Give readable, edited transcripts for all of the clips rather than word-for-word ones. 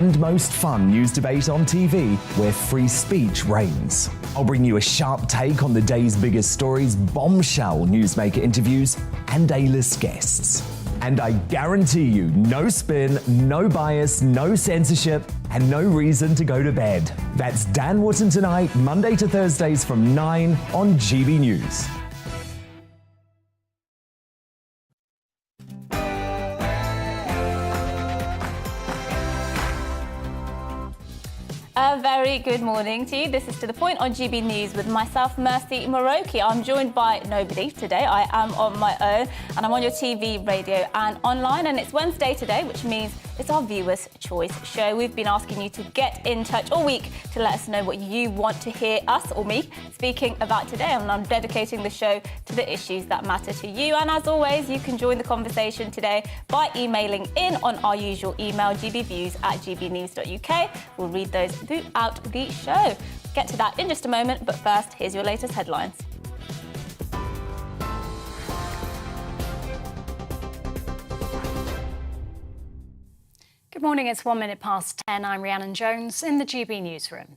and most fun news debate on TV where free speech reigns. I'll bring you a sharp take on the day's biggest stories, bombshell newsmaker interviews, and A-list guests. And I guarantee you, no spin, no bias, no censorship, and no reason to go to bed. That's Dan Wootton Tonight, Monday to Thursdays from 9 on GB News. A very good morning to you. This is To The Point on GB News with myself, Mercy Moroki. I'm joined by nobody today. I am on my own and I'm on your TV, radio and online. And it's Wednesday today, which means it's our Viewers' Choice show. We've been asking you to get in touch all week to let us know what you want to hear us or me speaking about today. And I'm dedicating the show to the issues that matter to you. And as always, you can join the conversation today by emailing in on our usual email, gbviews@gbnews.uk. We'll read those throughout the show. Get to that in just a moment, but first, here's your latest headlines. Good morning, it's 1 minute past 10. I'm Rhiannon Jones in the GB newsroom.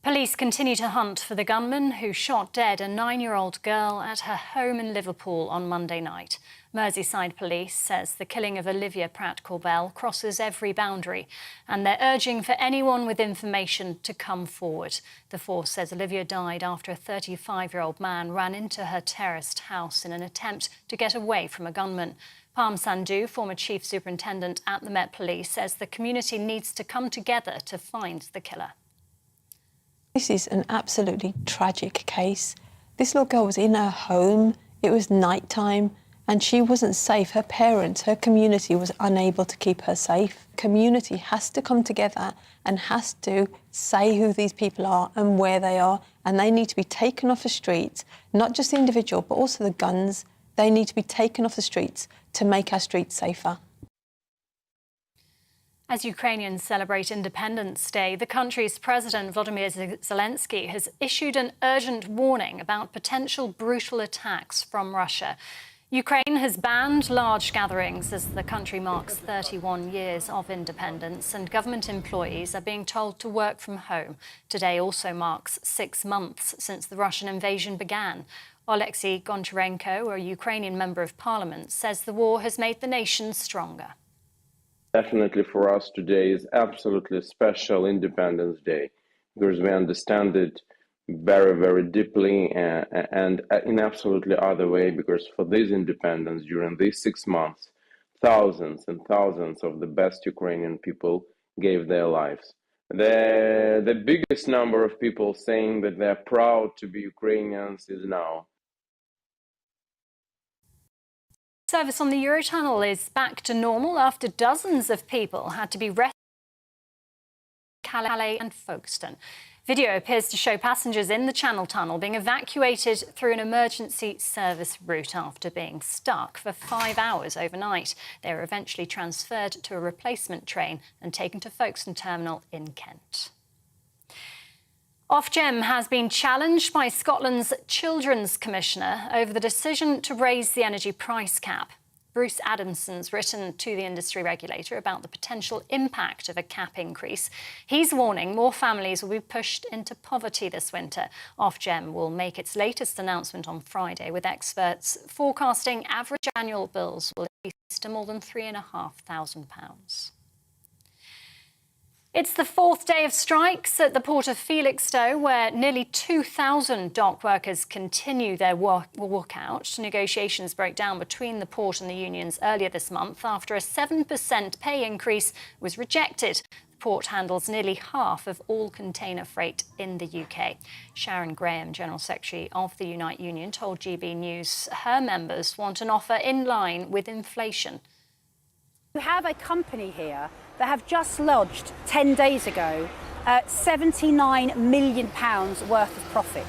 Police continue to hunt for the gunman who shot dead a 9-year-old girl at her home in Liverpool on Monday night. Merseyside Police says the killing of Olivia Pratt-Corbell crosses every boundary and they're urging for anyone with information to come forward. The force says Olivia died after a 35-year-old man ran into her terraced house in an attempt to get away from a gunman. Parm Sandhu, former chief superintendent at the Met Police, says the community needs to come together to find the killer. This is an absolutely tragic case. This little girl was in her home, it was night time, and she wasn't safe. Her parents, her community was unable to keep her safe. Community has to come together and has to say who these people are and where they are, and they need to be taken off the streets, not just the individual, but also the guns. They need to be taken off the streets to make our streets safer. As Ukrainians celebrate Independence Day, the country's President Volodymyr Zelensky has issued an urgent warning about potential brutal attacks from Russia. Ukraine has banned large gatherings as the country marks 31 years of independence, and government employees are being told to work from home. Today also marks 6 months since the Russian invasion began. Oleksiy Goncharenko, a Ukrainian member of parliament, says the war has made the nation stronger. Definitely for us today is absolutely special Independence Day because we understand it very, very deeply and in absolutely other way, because for this independence during these 6 months, thousands and thousands of the best Ukrainian people gave their lives. The biggest number of people saying that they're proud to be Ukrainians is now. Service on the Eurotunnel is back to normal after dozens of people had to be rescued in Calais and Folkestone. Video appears to show passengers in the Channel Tunnel being evacuated through an emergency service route after being stuck for 5 hours overnight. They were eventually transferred to a replacement train and taken to Folkestone Terminal in Kent. Ofgem has been challenged by Scotland's Children's Commissioner over the decision to raise the energy price cap. Bruce Adamson's written to the industry regulator about the potential impact of a cap increase. He's warning more families will be pushed into poverty this winter. Ofgem will make its latest announcement on Friday, with experts forecasting average annual bills will increase to more than £3,500. It's the 4th day of strikes at the port of Felixstowe, where nearly 2,000 dock workers continue their walkout. Negotiations broke down between the port and the unions earlier this month after a 7% pay increase was rejected. The port handles nearly half of all container freight in the UK. Sharon Graham, General Secretary of the Unite Union, told GB News her members want an offer in line with inflation. We have a company here that have just lodged 10 days ago £79 million worth of profit.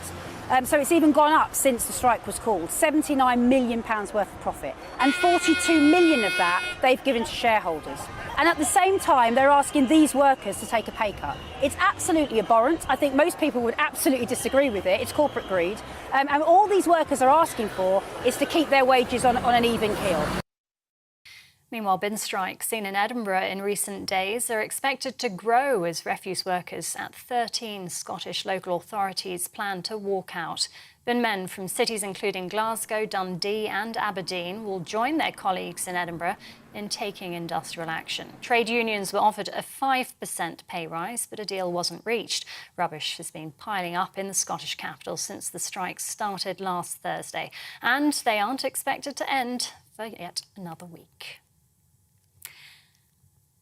So it's even gone up since the strike was called, £79 million worth of profit. And 42 million of that they've given to shareholders. And at the same time, they're asking these workers to take a pay cut. It's absolutely abhorrent. I think most people would absolutely disagree with it. It's corporate greed. And all these workers are asking for is to keep their wages on an even keel. Meanwhile, bin strikes seen in Edinburgh in recent days are expected to grow as refuse workers at 13 Scottish local authorities plan to walk out. Bin men from cities including Glasgow, Dundee and Aberdeen will join their colleagues in Edinburgh in taking industrial action. Trade unions were offered a 5% pay rise, but a deal wasn't reached. Rubbish has been piling up in the Scottish capital since the strikes started last Thursday, and they aren't expected to end for yet another week.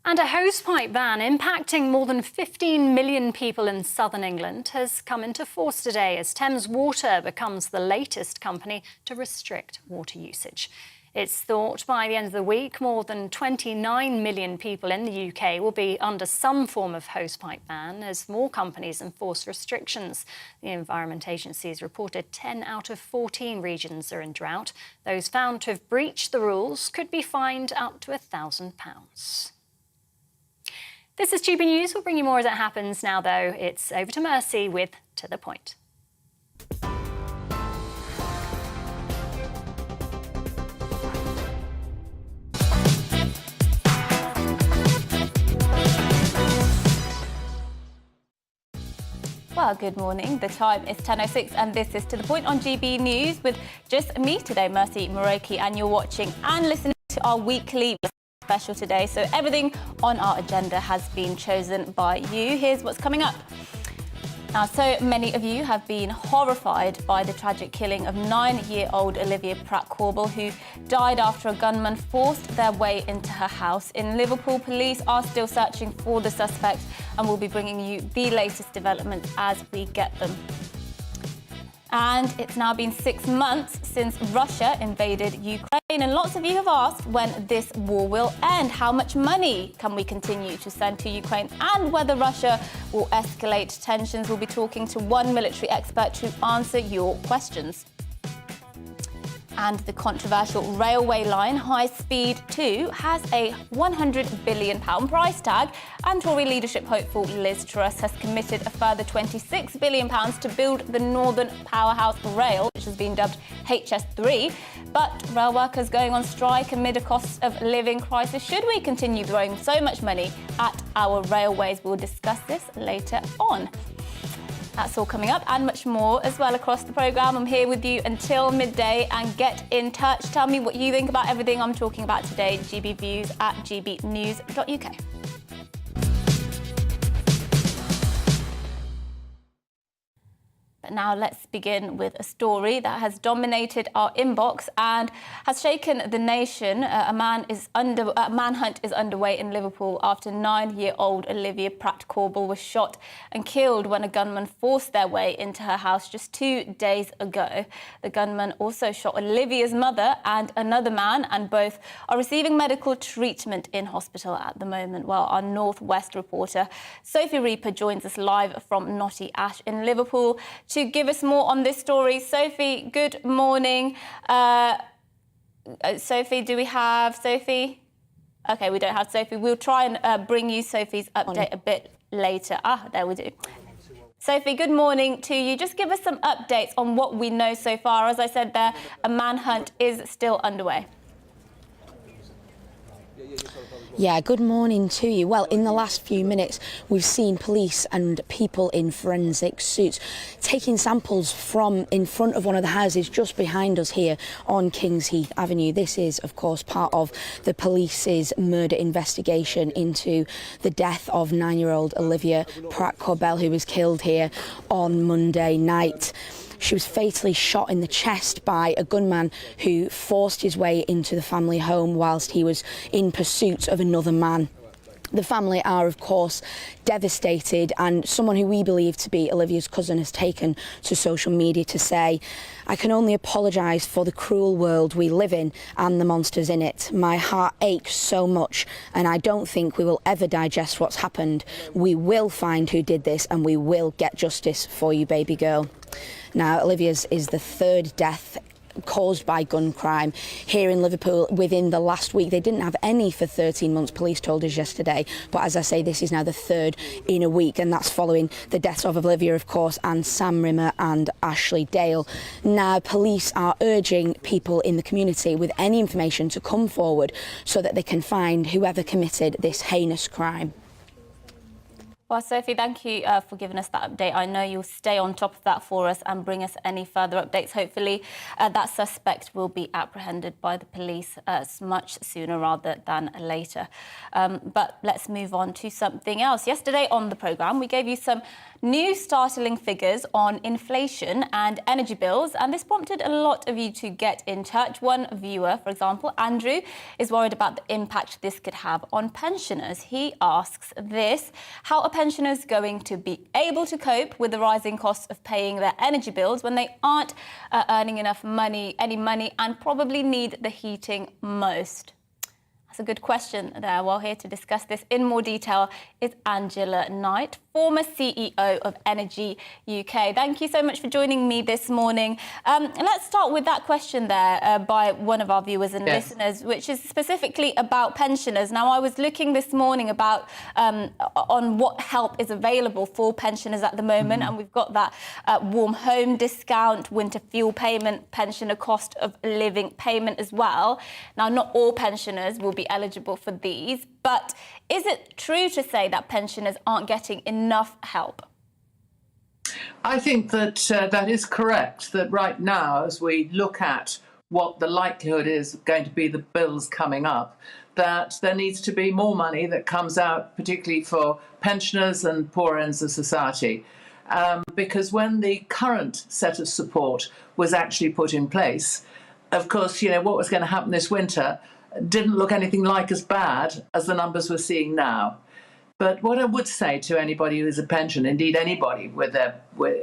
And a hosepipe ban impacting more than 15 million people in southern England has come into force today as Thames Water becomes the latest company to restrict water usage. It's thought by the end of the week, more than 29 million people in the UK will be under some form of hosepipe ban as more companies enforce restrictions. The Environment Agency has reported 10 out of 14 regions are in drought. Those found to have breached the rules could be fined up to £1,000. This is GB News. We'll bring you more as it happens now, though. It's over to Mercy with To The Point. Well, good morning. The time is 10:06 and this is To The Point on GB News with just me today, Mercy Moroki, and you're watching and listening to our weekly special today. So everything on our agenda has been chosen by you. Here's what's coming up. Now, so many of you have been horrified by the tragic killing of 9-year-old Olivia Pratt-Corbell, who died after a gunman forced their way into her house. In Liverpool, police are still searching for the suspect and will be bringing you the latest developments as we get them. And it's now been 6 months since Russia invaded Ukraine, and lots of you have asked when this war will end. How much money can we continue to send to Ukraine, and whether Russia will escalate tensions? We'll be talking to one military expert to answer your questions. And the controversial railway line High Speed 2 has a £100 billion price tag, and Tory leadership hopeful Liz Truss has committed a further £26 billion to build the Northern Powerhouse Rail, which has been dubbed HS3. But rail workers going on strike amid a cost of living crisis. Should we continue throwing so much money at our railways? We'll discuss this later on. That's all coming up and much more as well across the programme. I'm here with you until midday, and get in touch. Tell me what you think about everything I'm talking about today. GB Views at gbnews.uk. But now let's begin with a story that has dominated our inbox and has shaken the nation. A manhunt is underway in Liverpool after 9-year-old Olivia Pratt-Corbell was shot and killed when a gunman forced their way into her house just 2 days ago. The gunman also shot Olivia's mother and another man, and both are receiving medical treatment in hospital at the moment. Well, our North West reporter Sophie Reaper joins us live from Knotty Ash in Liverpool to give us more on this story. Sophie, good morning. Sophie, do we have Sophie? OK, we don't have Sophie. We'll try and bring you Sophie's update a bit later. There we do. Sophie, good morning to you. Just give us some updates on what we know so far. As I said there, a manhunt is still underway. Yeah, good morning to you. Well, in the last few minutes, we've seen police and people in forensic suits taking samples from in front of one of the houses just behind us here on Kingsheath Avenue. This is, of course, part of the police's murder investigation into the death of 9-year-old Olivia Pratt-Corbell, who was killed here on Monday night. She was fatally shot in the chest by a gunman who forced his way into the family home whilst he was in pursuit of another man. The family are, of course, devastated, and someone who we believe to be Olivia's cousin has taken to social media to say, "I can only apologise for the cruel world we live in and the monsters in it. My heart aches so much, and I don't think we will ever digest what's happened. We will find who did this, and we will get justice for you, baby girl." Now, Olivia's is the third death caused by gun crime here in Liverpool within the last week. They didn't have any for 13 months, police told us yesterday. But as I say, this is now the third in a week, and that's following the deaths of Olivia, of course, and Sam Rimmer and Ashley Dale. Now, police are urging people in the community with any information to come forward so that they can find whoever committed this heinous crime. Well, Sophie, thank you for giving us that update. I know you'll stay on top of that for us and bring us any further updates. Hopefully, that suspect will be apprehended by the police much sooner rather than later. But let's move on to something else. Yesterday on the programme, we gave you some new startling figures on inflation and energy bills, and this prompted a lot of you to get in touch. One viewer, for example, Andrew, is worried about the impact this could have on pensioners. He asks this: how are pensioners going to be able to cope with the rising costs of paying their energy bills when they aren't earning enough money, and probably need the heating most? That's a good question there. Well, here to discuss this in more detail is Angela Knight, former CEO of Energy UK. Thank you so much for joining me this morning. Let's start with that question there by one of our viewers and listeners, which is specifically about pensioners. Now, I was looking this morning about on what help is available for pensioners at the moment, and we've got that warm home discount, winter fuel payment, pensioner cost of living payment as well. Now, not all pensioners will be eligible for these, but is it true to say that pensioners aren't getting enough help? I think that that is correct, that right now, as we look at what the likelihood is going to be the bills coming up, that there needs to be more money that comes out, particularly for pensioners and poor ends of society. Because when the current set of support was actually put in place, of course, you know, what was going to happen this winter didn't look anything like as bad as the numbers we're seeing now. But what I would say to anybody who's a pension, indeed anybody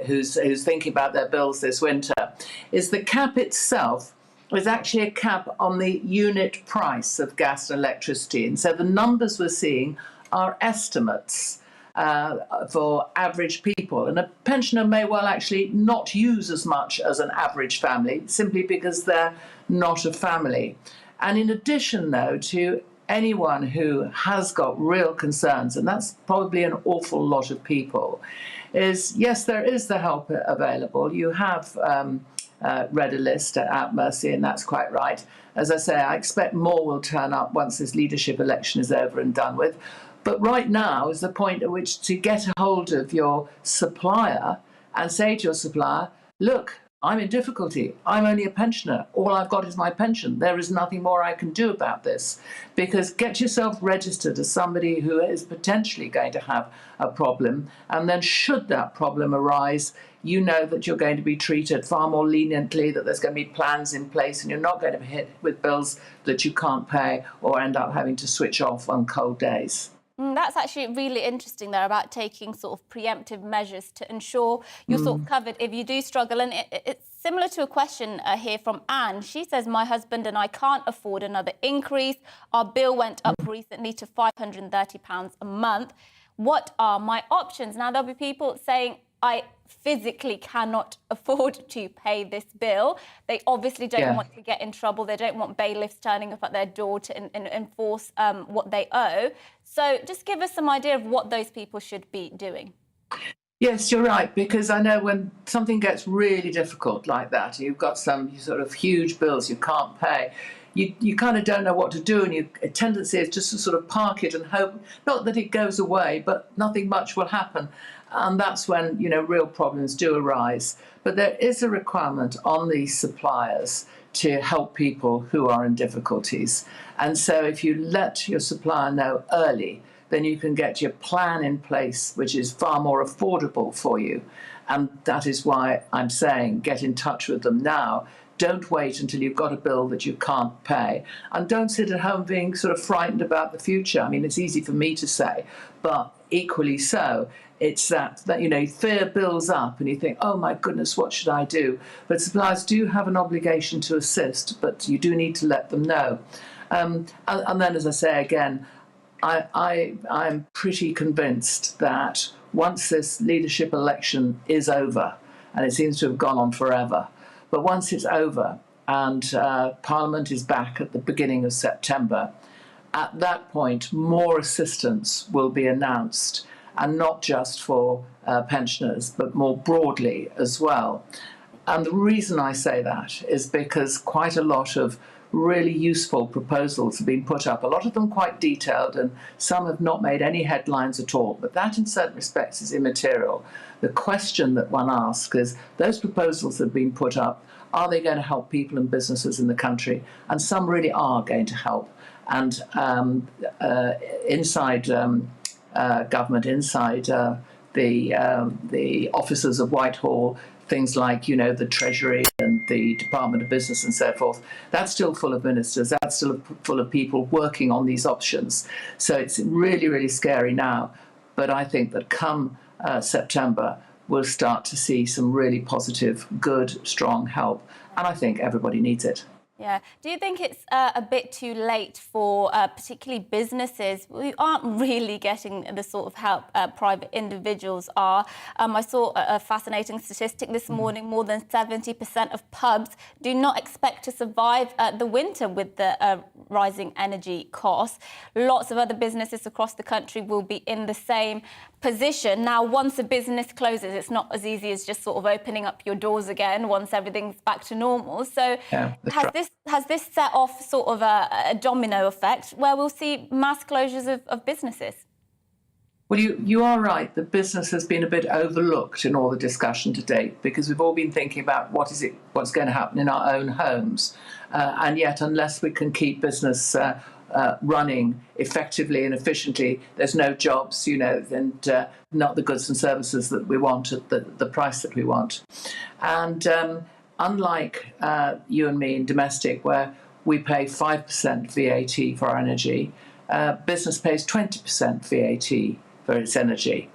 who's thinking about their bills this winter, is the cap itself is actually a cap on the unit price of gas and electricity. And so the numbers we're seeing are estimates for average people. And a pensioner may well actually not use as much as an average family, simply because they're not a family. And in addition, though, to anyone who has got real concerns, and that's probably an awful lot of people, is, yes, there is the help available. You have read a list at Mercy, and that's quite right. As I say, I expect more will turn up once this leadership election is over and done with. But right now is the point at which to get a hold of your supplier and say to your supplier, look, I'm in difficulty. I'm only a pensioner. All I've got is my pension. There is nothing more I can do about this. Because get yourself registered as somebody who is potentially going to have a problem. And then should that problem arise, you know that you're going to be treated far more leniently, that there's going to be plans in place, and you're not going to be hit with bills that you can't pay or end up having to switch off on cold days. That's actually really interesting there about taking sort of preemptive measures to ensure you're sort of covered if you do struggle. And it's similar to a question here from Anne. She says, my husband and I can't afford another increase. Our bill went up recently to £530 a month. What are my options? Now, there'll be people saying, I physically cannot afford to pay this bill. They obviously don't want to get in trouble. They don't want bailiffs turning up at their door to enforce what they owe. So just give us some idea of what those people should be doing. Yes, you're right, because I know when something gets really difficult like that, you've got some sort of huge bills you can't pay, you kind of don't know what to do, and a tendency is just to sort of park it and hope, not that it goes away, but nothing much will happen. And that's when, you know, real problems do arise. But there is a requirement on these suppliers to help people who are in difficulties. And so if you let your supplier know early, then you can get your plan in place, which is far more affordable for you. And that is why I'm saying get in touch with them now. Don't wait until you've got a bill that you can't pay. And don't sit at home being sort of frightened about the future. I mean, it's easy for me to say, but equally so, it's that you know, fear builds up and you think, oh my goodness, what should I do? But suppliers do have an obligation to assist, but you do need to let them know. And then, as I say again, I'm pretty convinced that once this leadership election is over, and it seems to have gone on forever, but once it's over, and Parliament is back at the beginning of September. At that point, more assistance will be announced, and not just for pensioners, but more broadly as well. And the reason I say that is because quite a lot of really useful proposals have been put up, a lot of them quite detailed, and some have not made any headlines at all. But that, in certain respects, is immaterial. The question that one asks is, those proposals that have been put up, are they going to help people and businesses in the country? And some really are going to help. And inside government, inside the offices of Whitehall, things like, you know, the Treasury and the Department of Business and so forth, that's still full of ministers, that's still full of people working on these options. So it's really, really scary now. But I think that come September, we'll start to see some really positive, good, strong help. And I think everybody needs it. Yeah. Do you think it's a bit too late for particularly businesses who aren't really getting the sort of help private individuals are? I saw a fascinating statistic this morning. More than 70% of pubs do not expect to survive the winter with the rising energy costs. Lots of other businesses across the country will be in the same position. Now, once a business closes, it's not as easy as just sort of opening up your doors again once everything's back to normal. So has this set off sort of a domino effect where we'll see mass closures of businesses? Well, you are right. The business has been a bit overlooked in all the discussion to date because we've all been thinking about what's going to happen in our own homes. And yet, unless we can keep business running effectively and efficiently, there's no jobs, you know, and not the goods and services that we want at the price that we want. And unlike you and me in domestic, where we pay 5% VAT for our energy, business pays 20% VAT for its energy.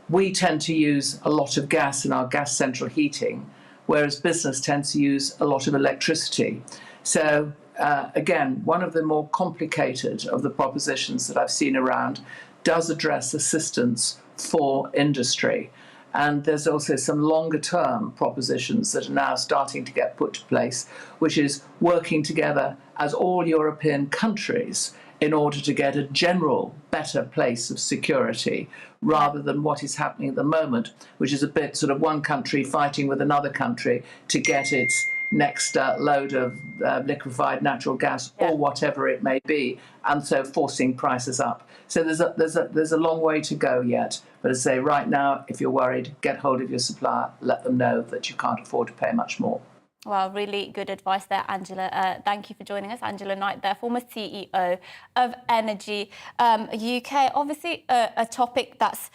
We tend to use a lot of gas in our gas central heating, whereas business tends to use a lot of electricity. So again, one of the more complicated of the propositions that I've seen around does address assistance for industry. And there's also some longer-term propositions that are now starting to get put to place, which is working together as all European countries in order to get a general better place of security, rather than what is happening at the moment, which is a bit sort of one country fighting with another country to get its next load of liquefied natural gas or whatever it may be, and so forcing prices up. So there's a long way to go yet. But as I say, right now, if you're worried, get hold of your supplier, let them know that you can't afford to pay much more. Well, really good advice there, Angela. Thank you for joining us. Angela Knight there, former CEO of Energy UK. Obviously, a topic that's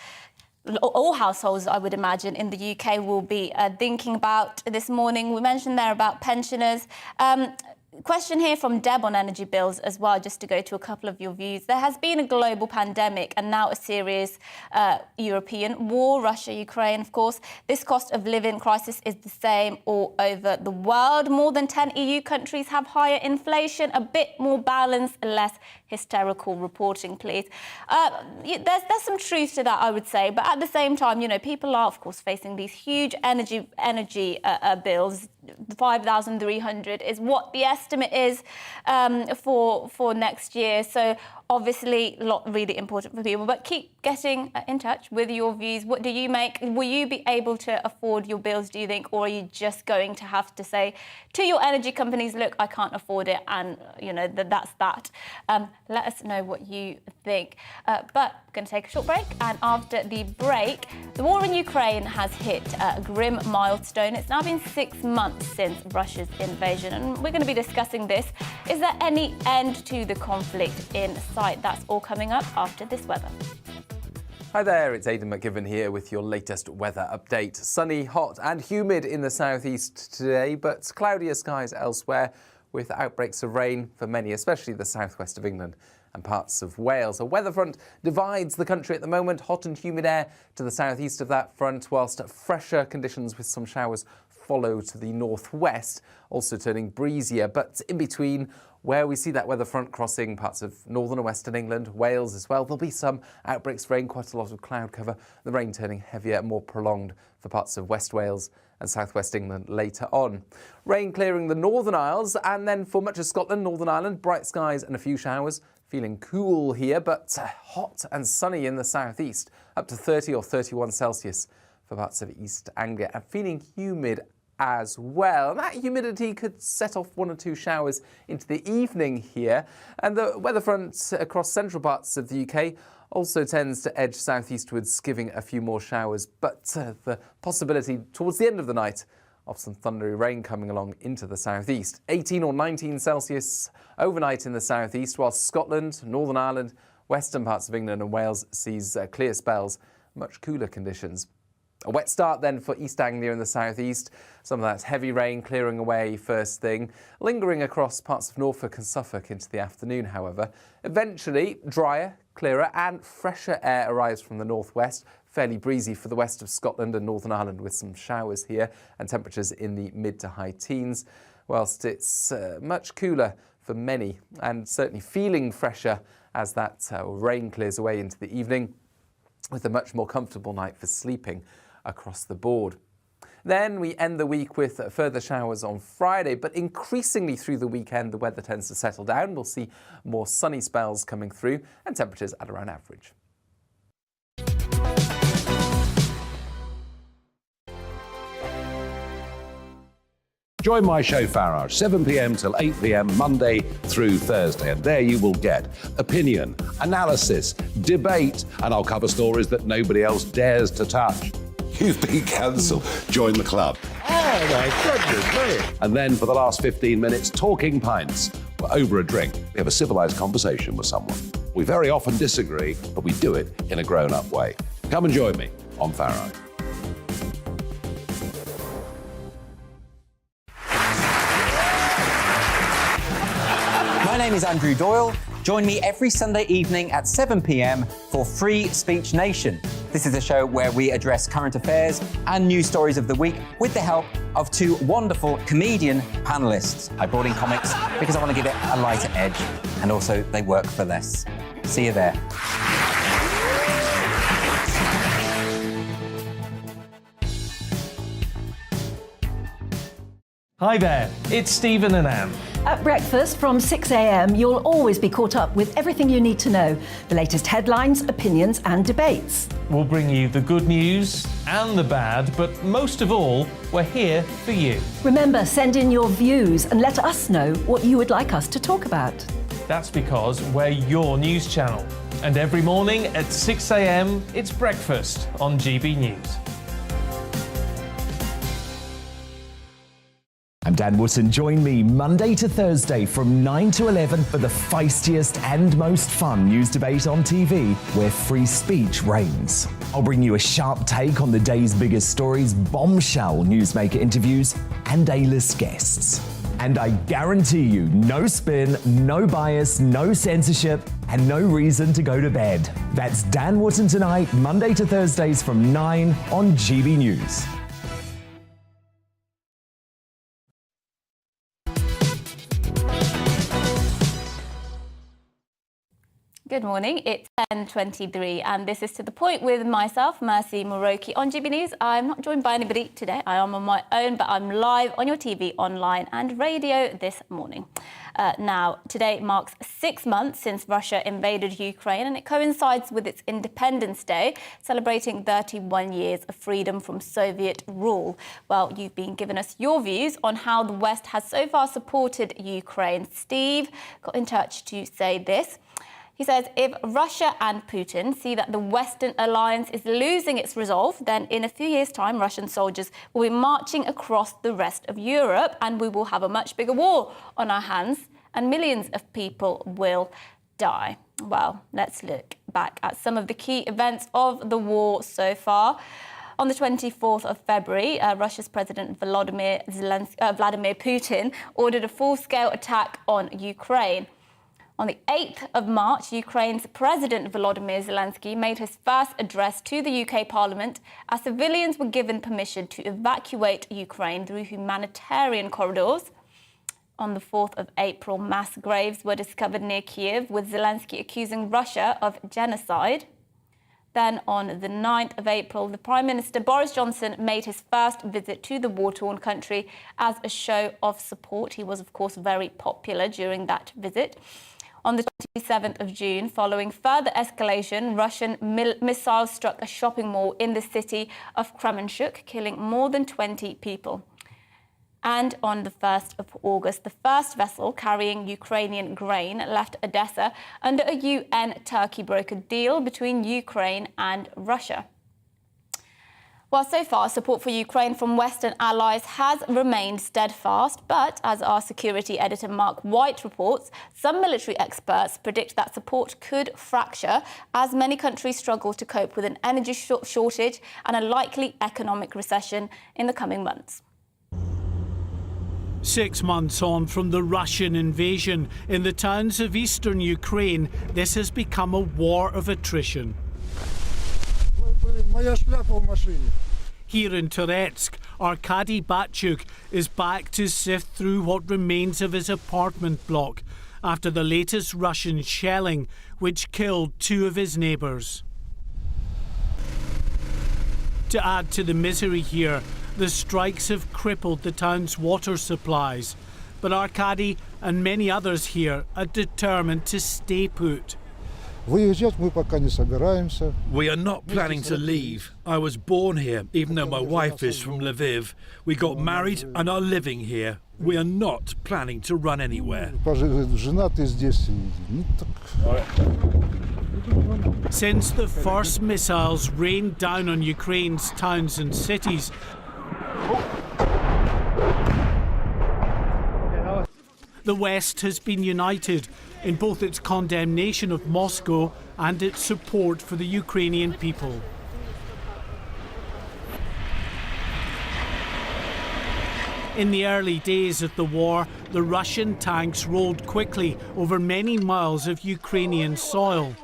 all households, I would imagine, in the UK will be thinking about this morning. We mentioned there about pensioners. Question here from Deb on energy bills as well, just to go to a couple of your views. There has been a global pandemic and now a serious European war, Russia, Ukraine, of course. This cost of living crisis is the same all over the world. More than 10 EU countries have higher inflation, a bit more balanced, less hysterical reporting, please. There's some truth to that, I would say. But at the same time, you know, people are, of course, facing these huge energy bills. 5,300 is what the estimate is for next year. So obviously, really important for people. But keep getting in touch with your views. What do you make? Will you be able to afford your bills, do you think? Or are you just going to have to say to your energy companies, look, I can't afford it, and, you know, that's that. Let us know what you think. But we're going to take a short break. And after the break, the war in Ukraine has hit a grim milestone. It's now been 6 months since Russia's invasion. And we're going to be discussing this. Is there any end to the conflict in sight? That's all coming up after this weather. Hi there, it's Aidan McGivern here with your latest weather update. Sunny, hot and humid in the southeast today, but cloudier skies elsewhere with outbreaks of rain for many, especially the southwest of England and parts of Wales. A weather front divides the country at the moment, hot and humid air to the southeast of that front, whilst fresher conditions with some showers follow to the northwest, also turning breezier. But in between, where we see that weather front crossing parts of northern and western England, Wales as well, there'll be some outbreaks of rain, quite a lot of cloud cover, the rain turning heavier and more prolonged for parts of West Wales and southwest England later on. Rain clearing the Northern Isles, and then for much of Scotland, Northern Ireland, bright skies and a few showers. Feeling cool here, but hot and sunny in the southeast, up to 30 or 31 Celsius for parts of East Anglia, and feeling humid as well. That humidity could set off 1 or 2 showers into the evening here, and the weather front across central parts of the UK also tends to edge southeastwards, giving a few more showers, but the possibility towards the end of the night of some thundery rain coming along into the southeast. 18 or 19 Celsius overnight in the southeast, while Scotland, Northern Ireland, western parts of England and Wales sees clear spells, much cooler conditions. A wet start then for East Anglia in the southeast. Some of that heavy rain clearing away first thing, lingering across parts of Norfolk and Suffolk into the afternoon, however. Eventually, drier, clearer and fresher air arrives from the northwest. Fairly breezy for the west of Scotland and Northern Ireland with some showers here and temperatures in the mid to high teens, whilst it's much cooler for many and certainly feeling fresher as that rain clears away into the evening, with a much more comfortable night for sleeping across the board. Then we end the week with further showers on Friday, but increasingly through the weekend the weather tends to settle down. We'll see more sunny spells coming through and temperatures at around average. Join my show Farage, 7 p.m. till 8 p.m. Monday through Thursday, and there you will get opinion, analysis, debate, and I'll cover stories that nobody else dares to touch. You've been cancelled. Join the club. Oh my goodness me. And then for the last 15 minutes, talking pints. We're over a drink. We have a civilised conversation with someone. We very often disagree, but we do it in a grown-up way. Come and join me on Farage. My name is Andrew Doyle. Join me every Sunday evening at 7 p.m. for Free Speech Nation. This is a show where we address current affairs and news stories of the week with the help of 2 wonderful comedian panellists. I brought in comics because I want to give it a lighter edge, and also they work for less. See you there. Hi there, it's Stephen and Anne. At breakfast from 6 a.m, you'll always be caught up with everything you need to know, the latest headlines, opinions and debates. We'll bring you the good news and the bad, but most of all, we're here for you. Remember, send in your views and let us know what you would like us to talk about. That's because we're your news channel. And every morning at 6 a.m, it's breakfast on GB News. I'm Dan Wootton. Join me Monday to Thursday from 9 to 11 for the feistiest and most fun news debate on TV, where free speech reigns. I'll bring you a sharp take on the day's biggest stories, bombshell newsmaker interviews, and A-list guests. And I guarantee you, no spin, no bias, no censorship, and no reason to go to bed. That's Dan Wootton tonight, Monday to Thursdays from 9 on GB News. Good morning, it's 10:23 and this is To The Point with myself, Mercy Muroki on GB News. I'm not joined by anybody today, I am on my own, but I'm live on your TV, online and radio this morning. Now, today marks 6 months since Russia invaded Ukraine and it coincides with its Independence Day, celebrating 31 years of freedom from Soviet rule. Well, you've been giving us your views on how the West has so far supported Ukraine. Steve got in touch to say this. He says, if Russia and Putin see that the Western alliance is losing its resolve, then in a few years' time, Russian soldiers will be marching across the rest of Europe and we will have a much bigger war on our hands and millions of people will die. Well, let's look back at some of the key events of the war so far. On the 24th of February, Russia's President Vladimir Putin ordered a full-scale attack on Ukraine. On the 8th of March, Ukraine's President Volodymyr Zelensky made his first address to the UK Parliament as civilians were given permission to evacuate Ukraine through humanitarian corridors. On the 4th of April, mass graves were discovered near Kiev, with Zelensky accusing Russia of genocide. Then on the 9th of April, the Prime Minister Boris Johnson made his first visit to the war-torn country as a show of support. He was, of course, very popular during that visit. On the 27th of June, following further escalation, Russian missiles struck a shopping mall in the city of Kremenchuk, killing more than 20 people. And on the 1st of August, the first vessel carrying Ukrainian grain left Odessa under a UN-Turkey brokered deal between Ukraine and Russia. Well, so far, support for Ukraine from Western allies has remained steadfast, but as our security editor Mark White reports, some military experts predict that support could fracture as many countries struggle to cope with an energy shortage and a likely economic recession in the coming months. 6 months on from the Russian invasion, in the towns of eastern Ukraine, this has become a war of attrition. Here in Toretsk, Arkady Batchuk is back to sift through what remains of his apartment block after the latest Russian shelling, which killed 2 of his neighbours. To add to the misery here, the strikes have crippled the town's water supplies, but Arkady and many others here are determined to stay put. We are not planning to leave. I was born here, even though my wife is from Lviv. We got married and are living here. We are not planning to run anywhere. Since the first missiles rained down on Ukraine's towns and cities, the West has been united in both its condemnation of Moscow and its support for the Ukrainian people. In the early days of the war, the Russian tanks rolled quickly over many miles of Ukrainian soil,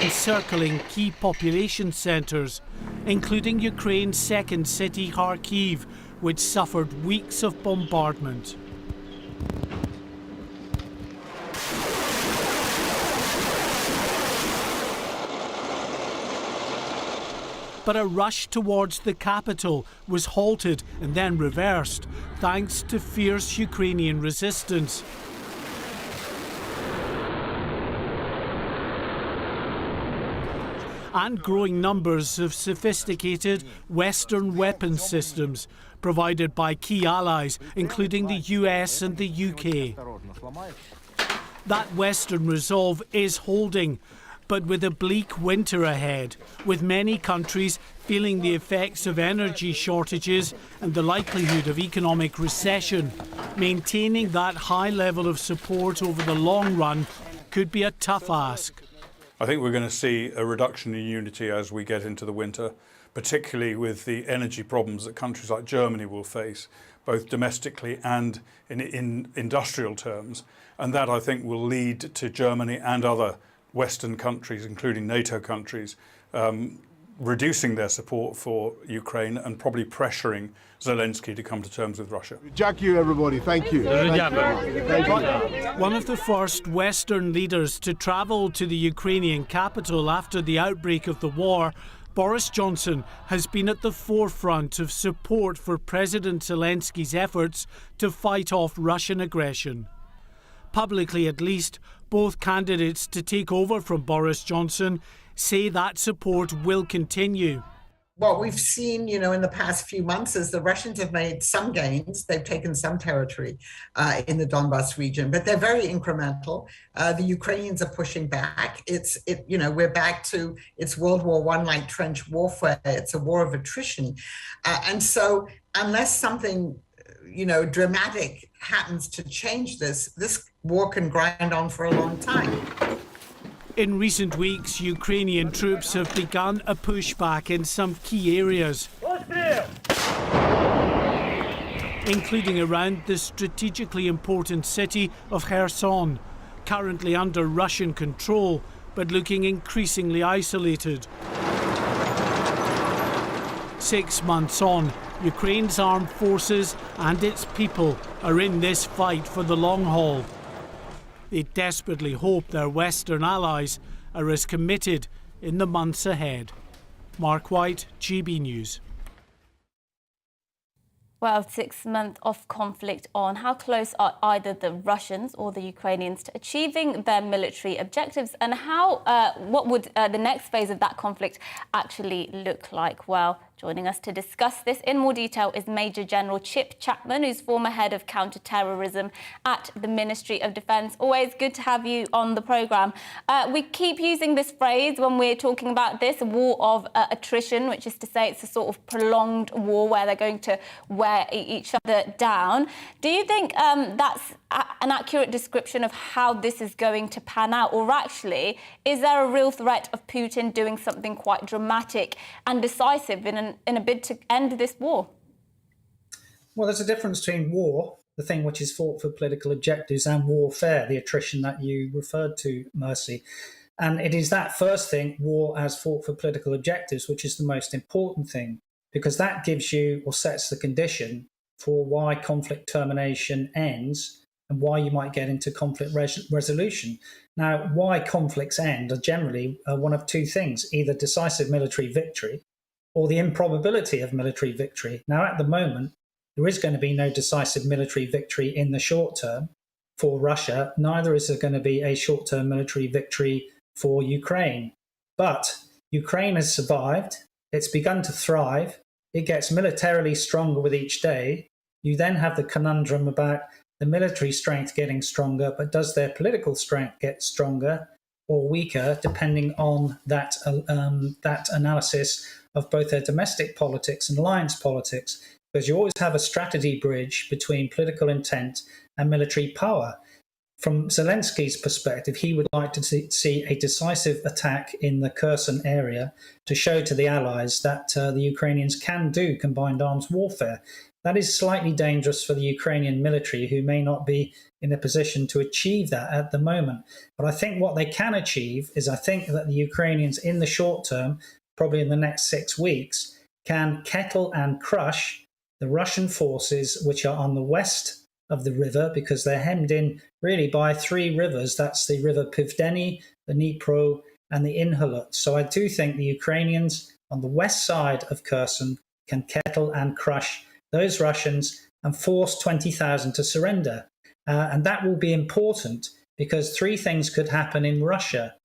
encircling key population centres, including Ukraine's second city, Kharkiv, which suffered weeks of bombardment. But a rush towards the capital was halted and then reversed, thanks to fierce Ukrainian resistance. And growing numbers of sophisticated Western weapons systems provided by key allies, including the US and the UK. That Western resolve is holding, but with a bleak winter ahead, with many countries feeling the effects of energy shortages and the likelihood of economic recession, maintaining that high level of support over the long run could be a tough ask. I think we're going to see a reduction in unity as we get into the winter, particularly with the energy problems that countries like Germany will face, both domestically and in industrial terms. And that, I think, will lead to Germany and other Western countries, including NATO countries, reducing their support for Ukraine and probably pressuring Zelensky to come to terms with Russia. Thank you, everybody. Thank you. One of the first Western leaders to travel to the Ukrainian capital after the outbreak of the war, Boris Johnson has been at the forefront of support for President Zelensky's efforts to fight off Russian aggression. Publicly, at least, both candidates to take over from Boris Johnson say that support will continue. What we've seen, in the past few months is the Russians have made some gains. They've taken some territory in the Donbas region, but they're very incremental. The Ukrainians are pushing back. We're back to it's World War I like trench warfare. It's a war of attrition, and so unless something dramatic happens to change this war can grind on for a long time. In recent weeks, Ukrainian troops have begun a pushback in some key areas. including around the strategically important city of Kherson, currently under Russian control, but looking increasingly isolated. 6 months on, Ukraine's armed forces and its people are in this fight for the long haul. They desperately hope their Western allies are as committed in the months ahead. Mark White, GB News. Well, 6 months of conflict on. How close are either the Russians or the Ukrainians to achieving their military objectives? And what would the next phase of that conflict actually look like? Well, joining us to discuss this in more detail is Major General Chip Chapman, who's former head of counter-terrorism at the Ministry of Defence. Always good to have you on the programme. We keep using this phrase when we're talking about this, a war of attrition, which is to say it's a sort of prolonged war where they're going to wear each other down. Do you think that's an accurate description of how this is going to pan out? Or actually, is there a real threat of Putin doing something quite dramatic and decisive in a bid to end this war? Well, there's a difference between war, the thing which is fought for political objectives, and warfare, the attrition that you referred to, Mercy. And it is that first thing, war as fought for political objectives, which is the most important thing, because that gives you or sets the condition for why conflict termination ends and why you might get into conflict resolution. Now, why conflicts end are generally one of two things, either decisive military victory or the improbability of military victory. Now, at the moment, there is going to be no decisive military victory in the short term for Russia. Neither is there going to be a short-term military victory for Ukraine. But Ukraine has survived. It's begun to thrive. It gets militarily stronger with each day. You then have the conundrum about the military strength getting stronger, but does their political strength get stronger or weaker, depending on that analysis of both their domestic politics and alliance politics, because you always have a strategy bridge between political intent and military power. From Zelensky's perspective, he would like to see a decisive attack in the Kherson area to show to the allies that the Ukrainians can do combined arms warfare. That is slightly dangerous for the Ukrainian military, who may not be in a position to achieve that at the moment. But I think what they can achieve is, I think that the Ukrainians in the short term, probably in the next 6 weeks, can kettle and crush the Russian forces which are on the west of the river, because they're hemmed in really by 3 rivers. That's the river Pivdeni, the Dnipro, and the Inhalut. So I do think the Ukrainians on the west side of Kherson can kettle and crush those Russians and force 20,000 to surrender. And that will be important because 3 things could happen in Russia.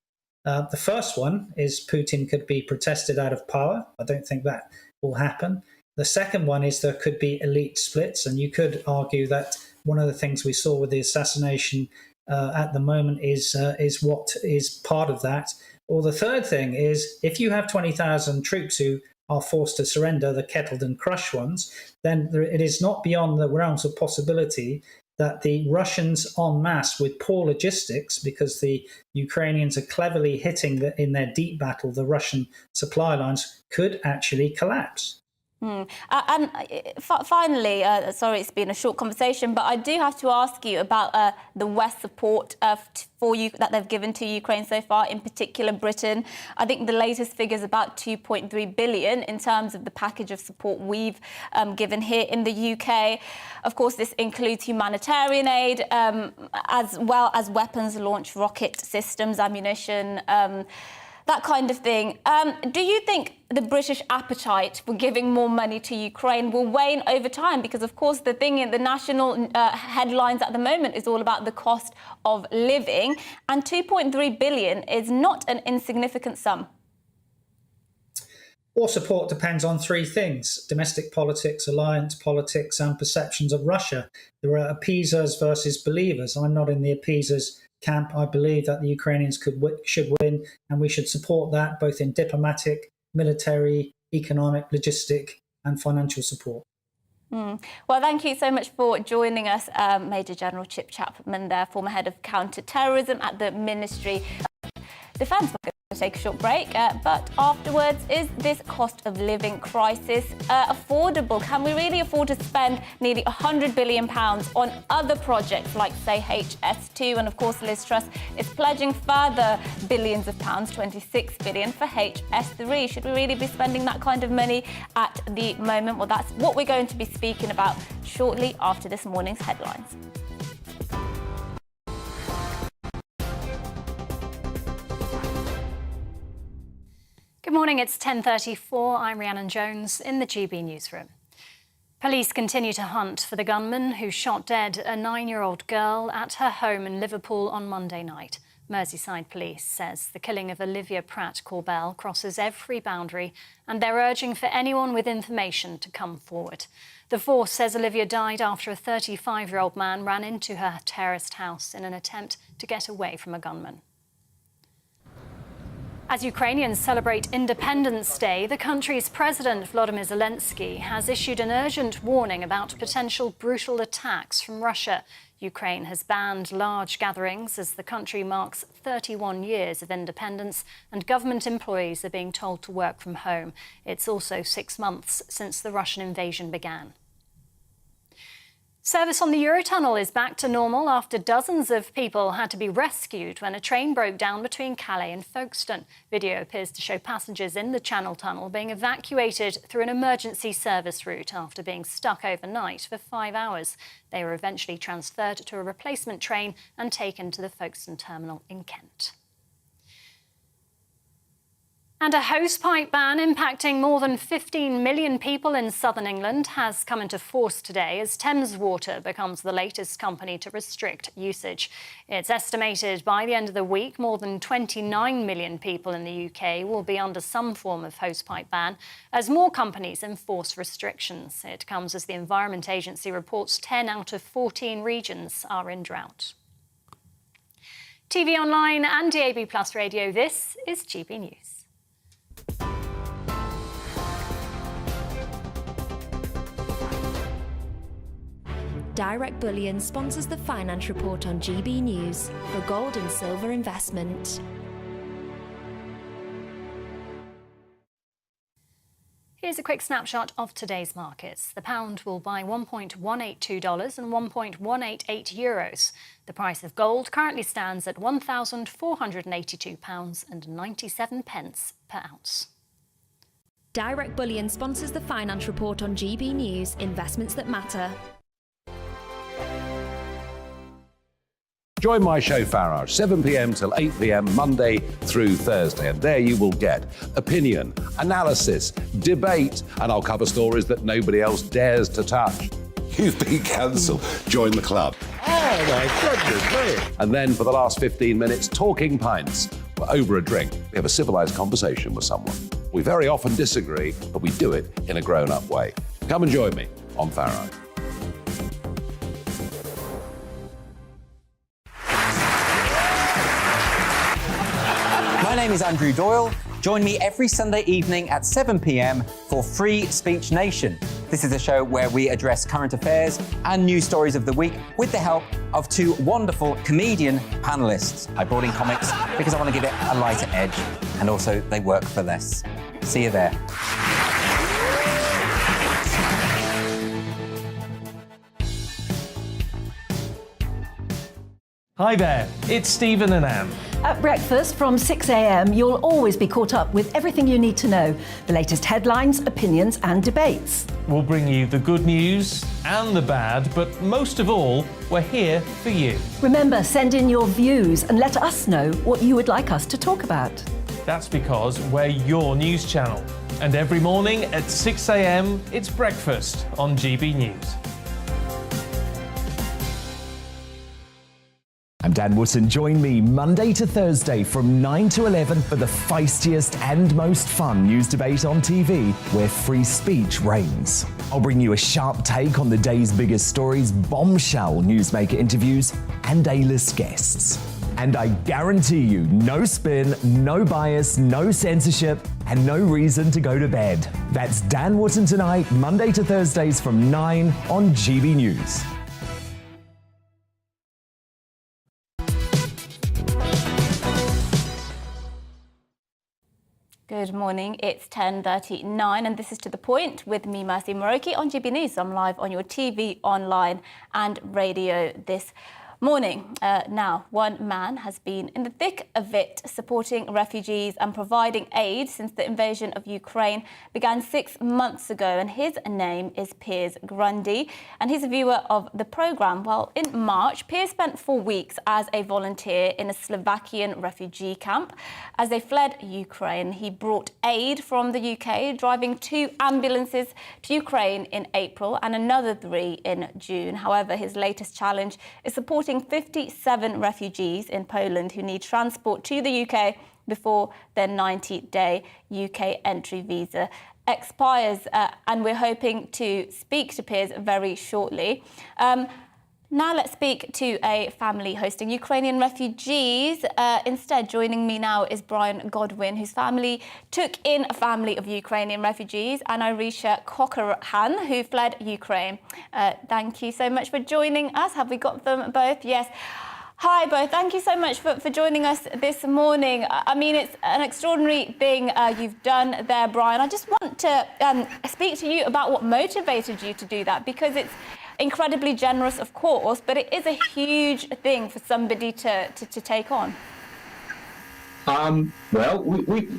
The first one is Putin could be protested out of power. I don't think that will happen. The second one is there could be elite splits, and you could argue that one of the things we saw with the assassination at the moment is what is part of that. Or the third thing is, if you have 20,000 troops who are forced to surrender, the kettled and crushed ones, then it is not beyond the realms of possibility that the Russians en masse, with poor logistics, because the Ukrainians are cleverly hitting in their deep battle the Russian supply lines, could actually collapse. And finally, sorry, it's been a short conversation, but I do have to ask you about the West support for you that they've given to Ukraine so far, in particular Britain. I think the latest figure is about 2.3 billion in terms of the package of support we've given here in the UK. Of course, this includes humanitarian aid, as well as weapons launch, rocket systems, ammunition, that kind of thing. Do you think the British appetite for giving more money to Ukraine will wane over time? Because, of course, the thing in the national headlines at the moment is all about the cost of living, and 2.3 billion is not an insignificant sum. War support depends on 3 things: domestic politics, alliance politics, and perceptions of Russia. There are appeasers versus believers. I'm not in the appeasers camp. I believe that the Ukrainians should win, and we should support that both in diplomatic, military, economic, logistic, and financial support. Well, thank you so much for joining us, Major General Chip Chapman, there, former head of counter-terrorism at the Ministry of Defence. Take a short break, but afterwards, is this cost of living crisis affordable? Can we really afford to spend nearly £100 billion on other projects like, say, HS2? And of course, Liz Truss is pledging further billions of pounds, 26 billion for HS3. Should we really be spending that kind of money at the moment? Well, that's what we're going to be speaking about shortly after this morning's headlines. Good morning, it's 10:34. I'm Rhiannon Jones in the GB newsroom. Police continue to hunt for the gunman who shot dead a 9-year-old girl at her home in Liverpool on Monday night. Merseyside Police says the killing of Olivia Pratt-Corbell crosses every boundary and they're urging for anyone with information to come forward. The force says Olivia died after a 35-year-old man ran into her terraced house in an attempt to get away from a gunman. As Ukrainians celebrate Independence Day, the country's President Volodymyr Zelensky has issued an urgent warning about potential brutal attacks from Russia. Ukraine has banned large gatherings as the country marks 31 years of independence and government employees are being told to work from home. It's also 6 months since the Russian invasion began. Service on the Eurotunnel is back to normal after dozens of people had to be rescued when a train broke down between Calais and Folkestone. Video appears to show passengers in the Channel Tunnel being evacuated through an emergency service route after being stuck overnight for 5 hours. They were eventually transferred to a replacement train and taken to the Folkestone terminal in Kent. And a hosepipe ban impacting more than 15 million people in southern England has come into force today as Thames Water becomes the latest company to restrict usage. It's estimated by the end of the week more than 29 million people in the UK will be under some form of hosepipe ban as more companies enforce restrictions. It comes as the Environment Agency reports 10 out of 14 regions are in drought. TV online and DAB+ radio, this is GB News. Direct Bullion sponsors the Finance Report on GB News for gold and silver investment. Here's a quick snapshot of today's markets. The pound will buy $1.182 and €1.188 euros. The price of gold currently stands at £1,482.97 per ounce. Direct Bullion sponsors the Finance Report on GB News, investments that matter. Join my show Farage, 7 p.m. till 8 p.m. Monday through Thursday. And there you will get opinion, analysis, debate, and I'll cover stories that nobody else dares to touch. You've been cancelled. Join the club. Oh, my goodness me. And then for the last 15 minutes, talking pints. We're over a drink. We have a civilised conversation with someone. We very often disagree, but we do it in a grown-up way. Come and join me on Farage. My name is Andrew Doyle. Join me every Sunday evening at 7 p.m. for Free Speech Nation. This is a show where we address current affairs and news stories of the week with the help of two wonderful comedian panellists. I brought in comics because I want to give it a lighter edge, and also they work for less. See you there. Hi there, it's Stephen and Anne. At breakfast from 6 a.m, you'll always be caught up with everything you need to know, the latest headlines, opinions and debates. We'll bring you the good news and the bad, but most of all, we're here for you. Remember, send in your views and let us know what you would like us to talk about. That's because we're your news channel. And every morning at 6 a.m, it's breakfast on GB News. I'm Dan Wootton. Join me Monday to Thursday from 9 to 11 for the feistiest and most fun news debate on TV, where free speech reigns. I'll bring you a sharp take on the day's biggest stories, bombshell newsmaker interviews, and A-list guests. And I guarantee you, no spin, no bias, no censorship, and no reason to go to bed. That's Dan Wootton tonight, Monday to Thursdays from 9 on GB News. Good morning, it's 10:39 and this is To The Point with me, Mercy Moroki, on GB News. I'm live on your TV, online and radio this morning. Now, one man has been in the thick of it, supporting refugees and providing aid since the invasion of Ukraine began 6 months ago, and his name is Piers Grundy, and he's a viewer of the programme. Well, in March, Piers spent 4 weeks as a volunteer in a Slovakian refugee camp. As they fled Ukraine, he brought aid from the UK, driving 2 ambulances to Ukraine in April and another 3 in June. However, his latest challenge is supporting 57 refugees in Poland who need transport to the UK before their 90-day UK entry visa expires. And we're hoping to speak to Piers very shortly. Now let's speak to a family hosting Ukrainian refugees. Instead, joining me now is Brian Godwin, whose family took in a family of Ukrainian refugees, and Irisha Cor Hutton, who fled Ukraine. Thank you so much for joining us. Have we got them both? Yes. Hi, both. Thank you so much for joining us this morning. I mean, it's an extraordinary thing you've done there, Brian. I just want to speak to you about what motivated you to do that, because it's incredibly generous, of course, but it is a huge thing for somebody to take on. Well,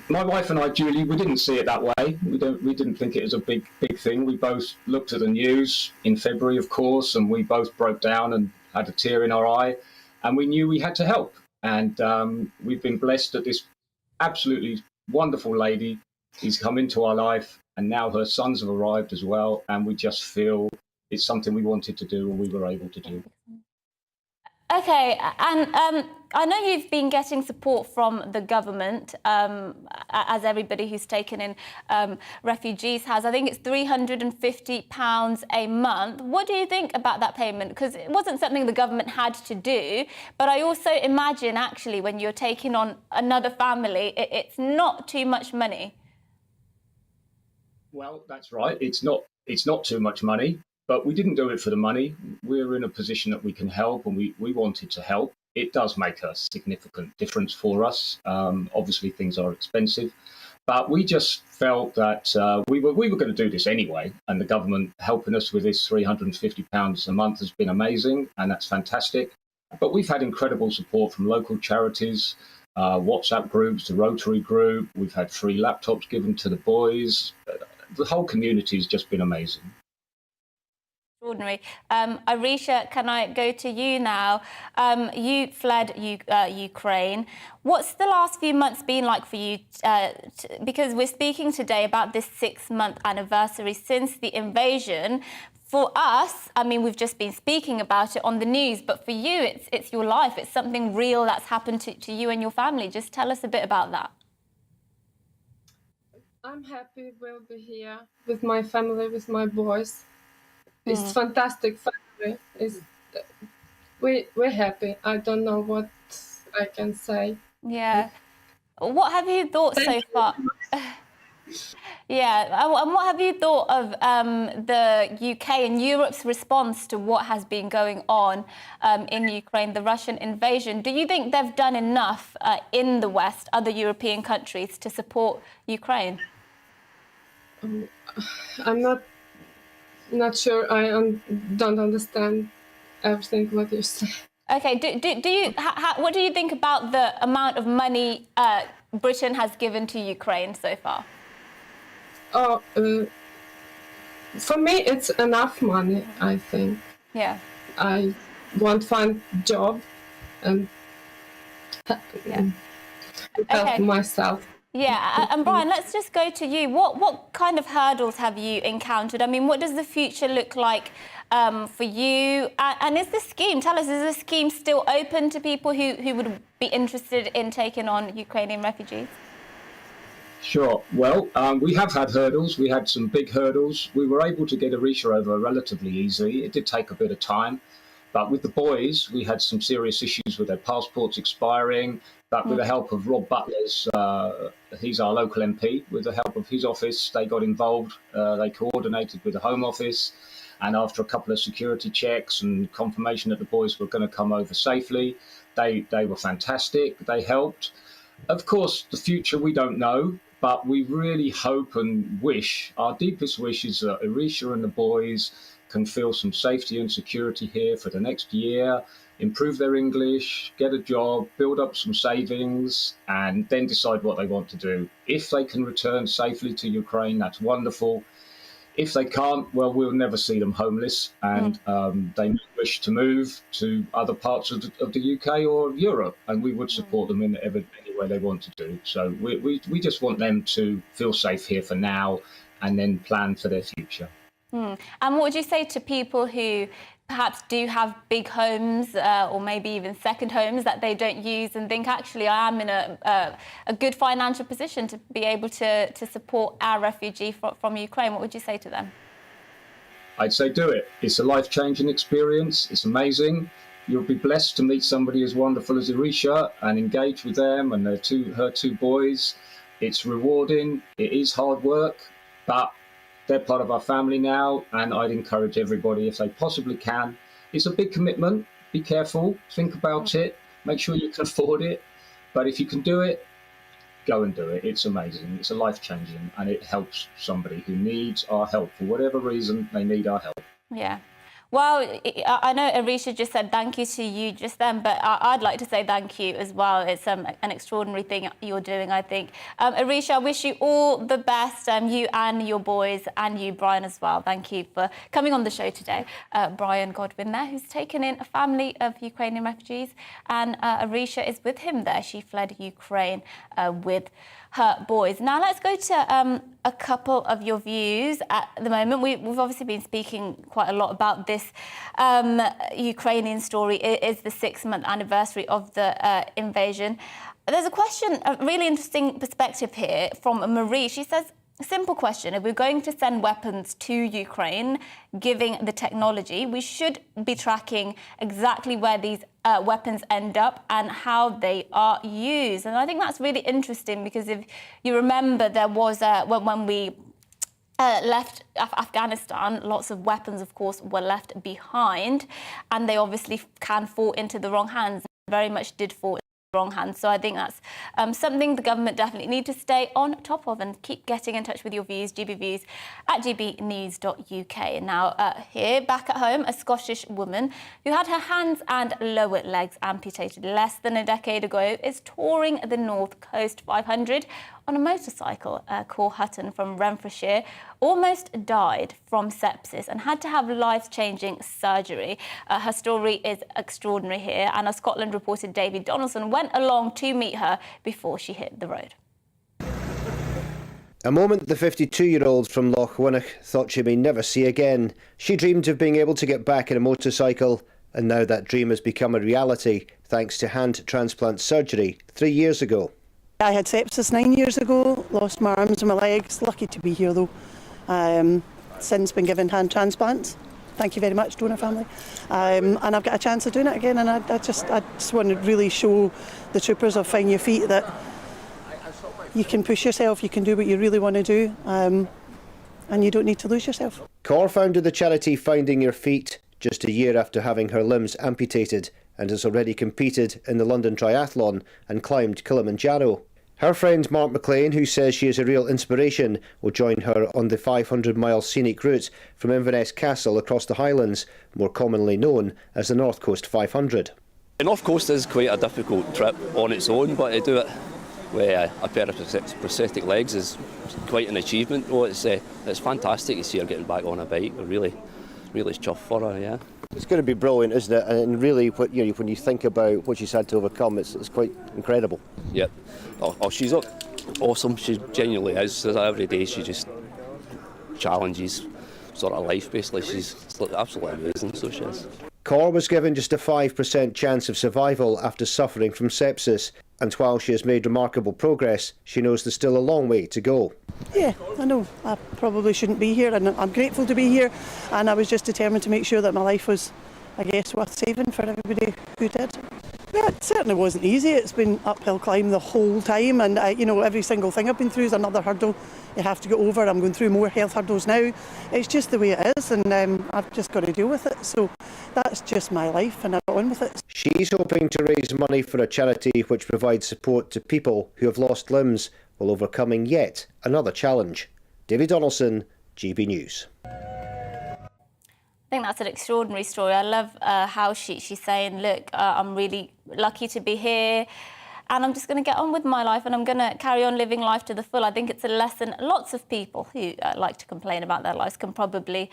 my wife and I, Julie, we didn't see it that way. We didn't think it was a big thing. We both looked at the news in February, of course, and we both broke down and had a tear in our eye, and we knew we had to help. And we've been blessed that this absolutely wonderful lady has come into our life, and now her sons have arrived as well, and we just feel it's something we wanted to do and we were able to do. OK, and I know you've been getting support from the government, as everybody who's taken in refugees has. I think it's £350 a month. What do you think about that payment? Because it wasn't something the government had to do, but I also imagine, actually, when you're taking on another family, it's not too much money. Well, that's right. It's not too much money. But we didn't do it for the money. We're in a position that we can help, and we wanted to help. It does make a significant difference for us. Obviously, things are expensive, but we just felt that we were going to do this anyway, and the government helping us with this £350 a month has been amazing, and that's fantastic. But we've had incredible support from local charities, WhatsApp groups, the Rotary group. We've had free laptops given to the boys. The whole community has just been amazing. Extraordinary. Irisha, can I go to you now? You fled Ukraine. What's the last few months been like for you? Because we're speaking today about this 6-month anniversary since the invasion. For us, I mean, we've just been speaking about it on the news, but for you, it's your life. It's something real that's happened to you and your family. Just tell us a bit about that. I'm happy we'll be here with my family, with my boys. It's fantastic family. We're happy. I don't know what I can say. Yeah. What have you thought so far? Yeah. And what have you thought of the UK and Europe's response to what has been going on in Ukraine, the Russian invasion? Do you think they've done enough in the West, other European countries, to support Ukraine? I'm not sure. I don't understand everything what you say. Okay. Do you? What do you think about the amount of money Britain has given to Ukraine so far? Oh, for me, it's enough money, I think. Yeah. I won't find a job and help myself. Yeah, and Brian, let's just go to you. What kind of hurdles have you encountered? I mean, what does the future look like for you? And is the scheme, tell us, is the scheme still open to people who would be interested in taking on Ukrainian refugees? Sure. Well, we have had hurdles. We had some big hurdles. We were able to get Irisha over relatively easily. It did take a bit of time. But with the boys, we had some serious issues with their passports expiring. But with the help of Rob Butler's, he's our local MP, with the help of his office, they got involved. They coordinated with the Home Office. And after a couple of security checks and confirmation that the boys were going to come over safely, they were fantastic. They helped. Of course, the future, we don't know. But we really hope and wish, our deepest wish is that Arisha and the boys can feel some safety and security here for the next year, improve their English, get a job, build up some savings, and then decide what they want to do. If they can return safely to Ukraine, that's wonderful. If they can't, well, we'll never see them homeless, and they may wish to move to other parts of the UK or Europe, and we would support them in any way they want to do. So we just want them to feel safe here for now and then plan for their future. And what would you say to people who perhaps do have big homes or maybe even second homes that they don't use and think, actually, I am in a good financial position to be able to support our refugee from Ukraine? What would you say to them? I'd say do it. It's a life-changing experience. It's amazing. You'll be blessed to meet somebody as wonderful as Arisha and engage with them and her two boys. It's rewarding. It is hard work, but they're part of our family now, and I'd encourage everybody, if they possibly can. It's a big commitment. Be careful. Think about it. Make sure you can afford it. But if you can do it, go and do it. It's amazing. It's a life-changing, and it helps somebody who needs our help. For whatever reason, they need our help. Yeah. Well, I know Arisha just said thank you to you just then, but I'd like to say thank you as well. It's an extraordinary thing you're doing, I think. Arisha, I wish you all the best, you and your boys, and you, Brian, as well. Thank you for coming on the show today. Brian Godwin there, who's taken in a family of Ukrainian refugees, and Arisha is with him there. She fled Ukraine with her boys. Now, let's go to a couple of your views at the moment. We've obviously been speaking quite a lot about this Ukrainian story. It is the 6-month anniversary of the invasion. There's a question, a really interesting perspective here from Marie. She says, a simple question: if we're going to send weapons to Ukraine, giving the technology, we should be tracking exactly where these weapons end up and how they are used. And I think that's really interesting, because if you remember, there was when we left Afghanistan, lots of weapons, of course, were left behind, and they obviously can fall into the wrong hands. Very much did fall wrong hands. So I think that's something the government definitely need to stay on top of, and keep getting in touch with your views, GBviews at gbnews.uk. Now, here back at home, a Scottish woman who had her hands and lower legs amputated less than a decade ago is touring the North Coast 500 on a motorcycle. Cor Hutton from Renfrewshire almost died from sepsis and had to have life-changing surgery. Her story is extraordinary here, and our Scotland reporter David Donaldson went along to meet her before she hit the road. A moment the 52-year-old from Loch Winnoch thought she may never see again. She dreamed of being able to get back in a motorcycle, and now that dream has become a reality thanks to hand transplant surgery 3 years ago. I had sepsis 9 years ago, lost my arms and my legs. Lucky to be here though. Since been given hand transplants. Thank you very much, donor family. And I've got a chance of doing it again, and I just want to really show the troopers of Find Your Feet that you can push yourself, you can do what you really want to do, and you don't need to lose yourself. Cor founded the charity Finding Your Feet just a year after having her limbs amputated, and has already competed in the London Triathlon and climbed Kilimanjaro. Her friend Mark McLean, who says she is a real inspiration, will join her on the 500-mile scenic route from Inverness Castle across the Highlands, more commonly known as the North Coast 500. The North Coast is quite a difficult trip on its own, but to do it with a pair of prosthetic legs is quite an achievement. Oh, it's fantastic to see her getting back on a bike. We're really chuffed for her, yeah. It's going to be brilliant, isn't it? And really, when you think about what she's had to overcome, it's quite incredible. Yep. Oh, she's awesome. She genuinely is. Every day she just challenges sort of life, basically. She's absolutely amazing, so she is. Cor was given just a 5% chance of survival after suffering from sepsis, and while she has made remarkable progress, she knows there's still a long way to go. Yeah, I know. I probably shouldn't be here, and I'm grateful to be here, and I was just determined to make sure that my life was, I guess, worth saving for everybody who did. Yeah, it certainly wasn't easy. It's been uphill climb the whole time, and every single thing I've been through is another hurdle you have to get over. I'm going through more health hurdles now. It's just the way it is, and I've just got to deal with it. So that's just my life, and I got on with it. She's hoping to raise money for a charity which provides support to people who have lost limbs while overcoming yet another challenge. David Donaldson, GB News. I think that's an extraordinary story. I love how she's saying, look, I'm really lucky to be here, and I'm just going to get on with my life, and I'm going to carry on living life to the full. I think it's a lesson lots of people who like to complain about their lives can probably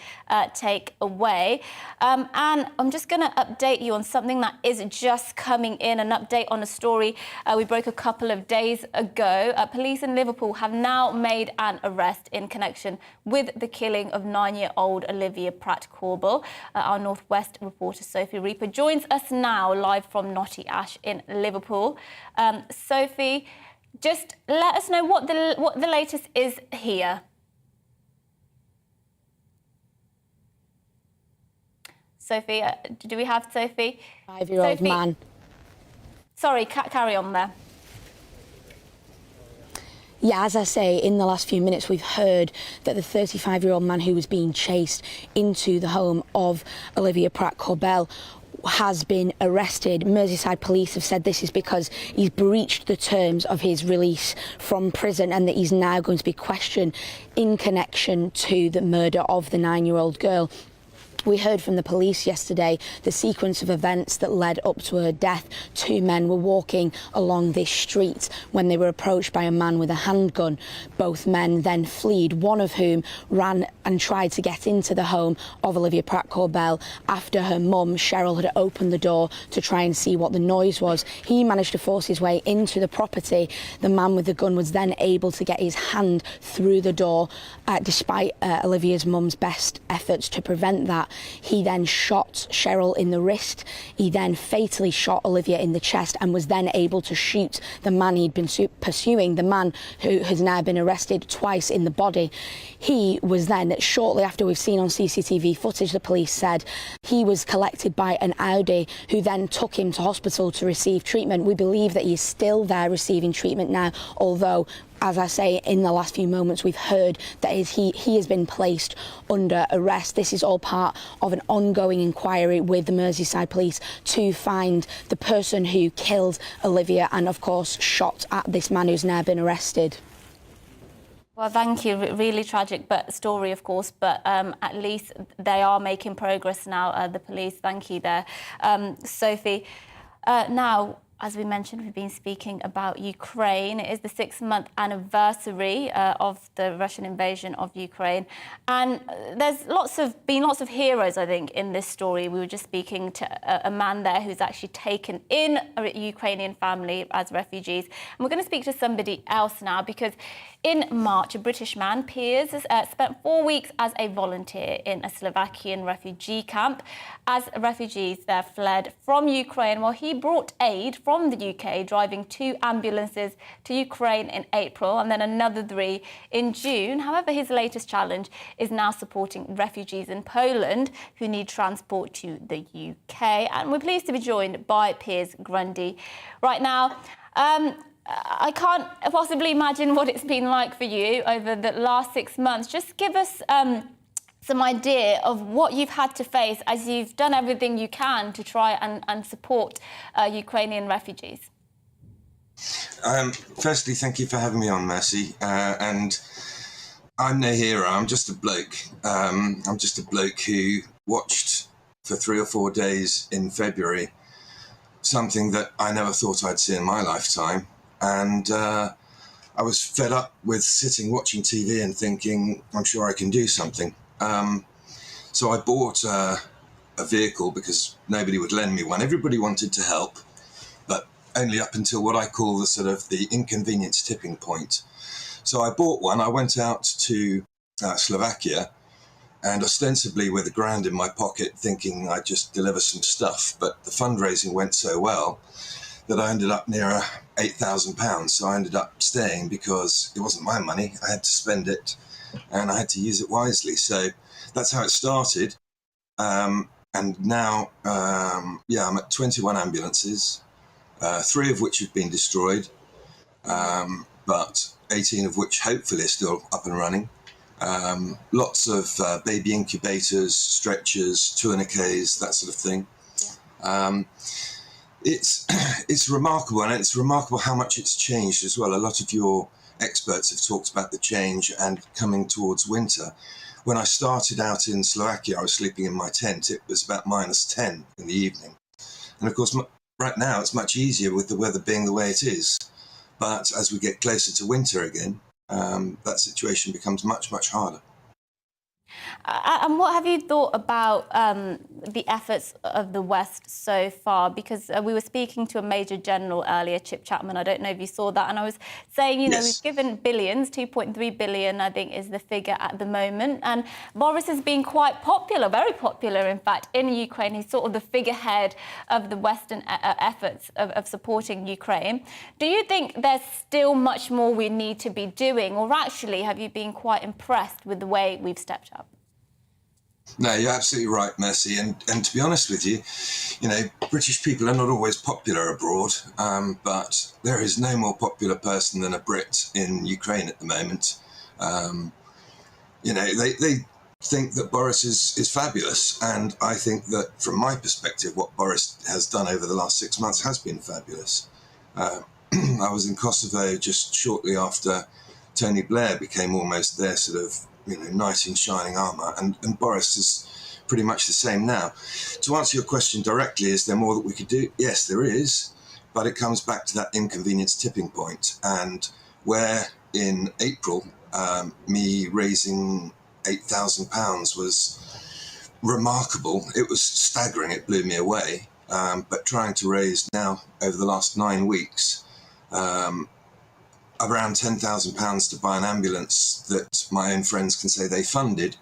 take away. And I'm just going to update you on something that is just coming in, an update on a story we broke a couple of days ago. Police in Liverpool have now made an arrest in connection with the killing of 9-year-old Olivia Pratt-Corbell. Our Northwest reporter Sophie Reaper joins us now live from Knotty Ash in Liverpool. Sophie, just let us know what the latest is here. Sophie, do we have Sophie? 5-year-old man. Sorry, carry on there. Yeah, as I say, in the last few minutes, we've heard that the 35-year-old man who was being chased into the home of Olivia Pratt-Corbell has been arrested. Merseyside police have said this is because he's breached the terms of his release from prison and that he's now going to be questioned in connection to the murder of the 9-year-old girl. We heard from the police yesterday the sequence of events that led up to her death. 2 men were walking along this street when they were approached by a man with a handgun. Both men then fled, one of whom ran and tried to get into the home of Olivia Pratt-Corbell after her mum, Gerald, had opened the door to try and see what the noise was. He managed to force his way into the property. The man with the gun was then able to get his hand through the door, despite Olivia's mum's best efforts to prevent that. He then shot Cheryl in the wrist. He then fatally shot Olivia in the chest and was then able to shoot the man he'd been pursuing, the man who has now been arrested twice in the body. He was then, shortly after we've seen on CCTV footage, the police said, he was collected by an Audi who then took him to hospital to receive treatment. We believe that he's still there receiving treatment now, although, as I say, in the last few moments, we've heard that he has been placed under arrest. This is all part of an ongoing inquiry with the Merseyside police to find the person who killed Olivia and, of course, shot at this man who's now been arrested. Well, thank you. Really tragic story, of course, but at least they are making progress now, the police. Thank you there, Sophie. Now, as we mentioned, we've been speaking about Ukraine. It is the 6-month anniversary of the Russian invasion of Ukraine. And there's been lots of heroes, I think, in this story. We were just speaking to a man there who's actually taken in a Ukrainian family as refugees. And we're going to speak to somebody else now because in March, a British man, Piers, spent 4 weeks as a volunteer in a Slovakian refugee camp. As refugees there fled from Ukraine, well, he brought aid from the UK, driving 2 ambulances to Ukraine in April and then another 3 in June. However, his latest challenge is now supporting refugees in Poland who need transport to the UK. And we're pleased to be joined by Piers Grundy right now. I can't possibly imagine what it's been like for you over the last 6 months. Just give us some idea of what you've had to face as you've done everything you can to try and support Ukrainian refugees. Firstly, thank you for having me on, Mercy. And I'm no hero. I'm just a bloke. I'm just a bloke who watched for 3 or 4 days in February something that I never thought I'd see in my lifetime. And I was fed up with sitting watching TV and thinking, I'm sure I can do something. So I bought a vehicle because nobody would lend me one. Everybody wanted to help, but only up until what I call the inconvenience tipping point. So I bought one. I went out to Slovakia and ostensibly with £1,000 in my pocket thinking I'd just deliver some stuff. But the fundraising went so well that I ended up near £8,000. So I ended up staying because it wasn't my money. I had to spend it and I had to use it wisely. So that's how it started. And now, I'm at 21 ambulances, 3 of which have been destroyed, but 18 of which hopefully are still up and running. Lots of baby incubators, stretchers, tourniquets, that sort of thing. It's remarkable, and it's remarkable how much it's changed as well. A lot of your experts have talked about the change and coming towards winter. When I started out in Slovakia, I was sleeping in my tent. It was about -10 in the evening. And of course, right now it's much easier with the weather being the way it is. But as we get closer to winter again, that situation becomes much, much harder. And what have you thought about the efforts of the West so far? Because we were speaking to a Major General earlier, Chip Chapman. I don't know if you saw that. And I was saying, you know, we've given billions, 2.3 billion, I think, is the figure at the moment. And Boris has been quite popular, very popular, in fact, in Ukraine. He's sort of the figurehead of the Western efforts of supporting Ukraine. Do you think there's still much more we need to be doing? Or actually, have you been quite impressed with the way we've stepped up? No, you're absolutely right, Mercy. And to be honest with you, you know, British people are not always popular abroad, but there is no more popular person than a Brit in Ukraine at the moment. You know, they think that Boris is fabulous. And I think that from my perspective, what Boris has done over the last 6 months has been fabulous. I was in Kosovo just shortly after Tony Blair became almost their sort of, you know, knight in shining armour, and Boris is pretty much the same now. To answer your question directly, is there more that we could do? Yes, there is, but it comes back to that inconvenience tipping point, and where in April, me raising £8,000 was remarkable. It was staggering, it blew me away, but trying to raise now, over the last 9 weeks, around £10,000 to buy an ambulance that my own friends can say they funded.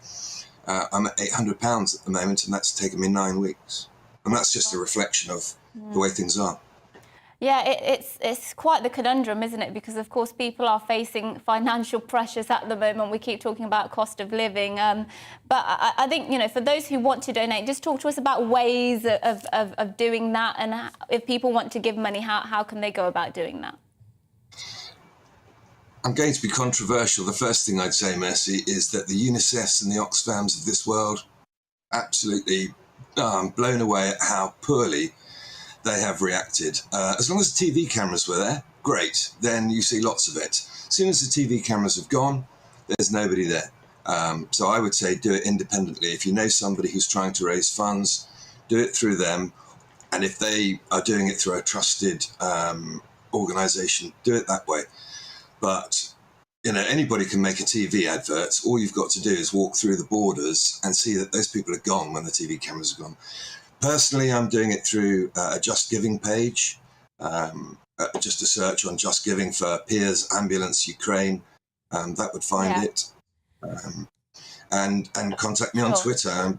I'm at £800 at the moment, and that's taken me 9 weeks. And that's just a reflection of the way things are. Yeah, it's quite the conundrum, isn't it? Because, of course, people are facing financial pressures at the moment. We keep talking about cost of living. But I think, you know, for those who want to donate, just talk to us about ways of doing that. And if people want to give money, how can they go about doing that? I'm going to be controversial. The first thing I'd say, Mercy, is that the UNICEFs and the Oxfams of this world absolutely blown away at how poorly they have reacted. As long as the TV cameras were there, great, then you see lots of it. As soon as the TV cameras have gone, there's nobody there. So I would say do it independently. If you know somebody who's trying to raise funds, do it through them. And if they are doing it through a trusted organisation, do it that way. But, you know, anybody can make a TV advert. All you've got to do is walk through the borders and see that those people are gone when the TV cameras are gone. Personally, I'm doing it through a Just Giving page, just a search on Just Giving for Piers Ambulance Ukraine. That would find it. And contact me on Twitter.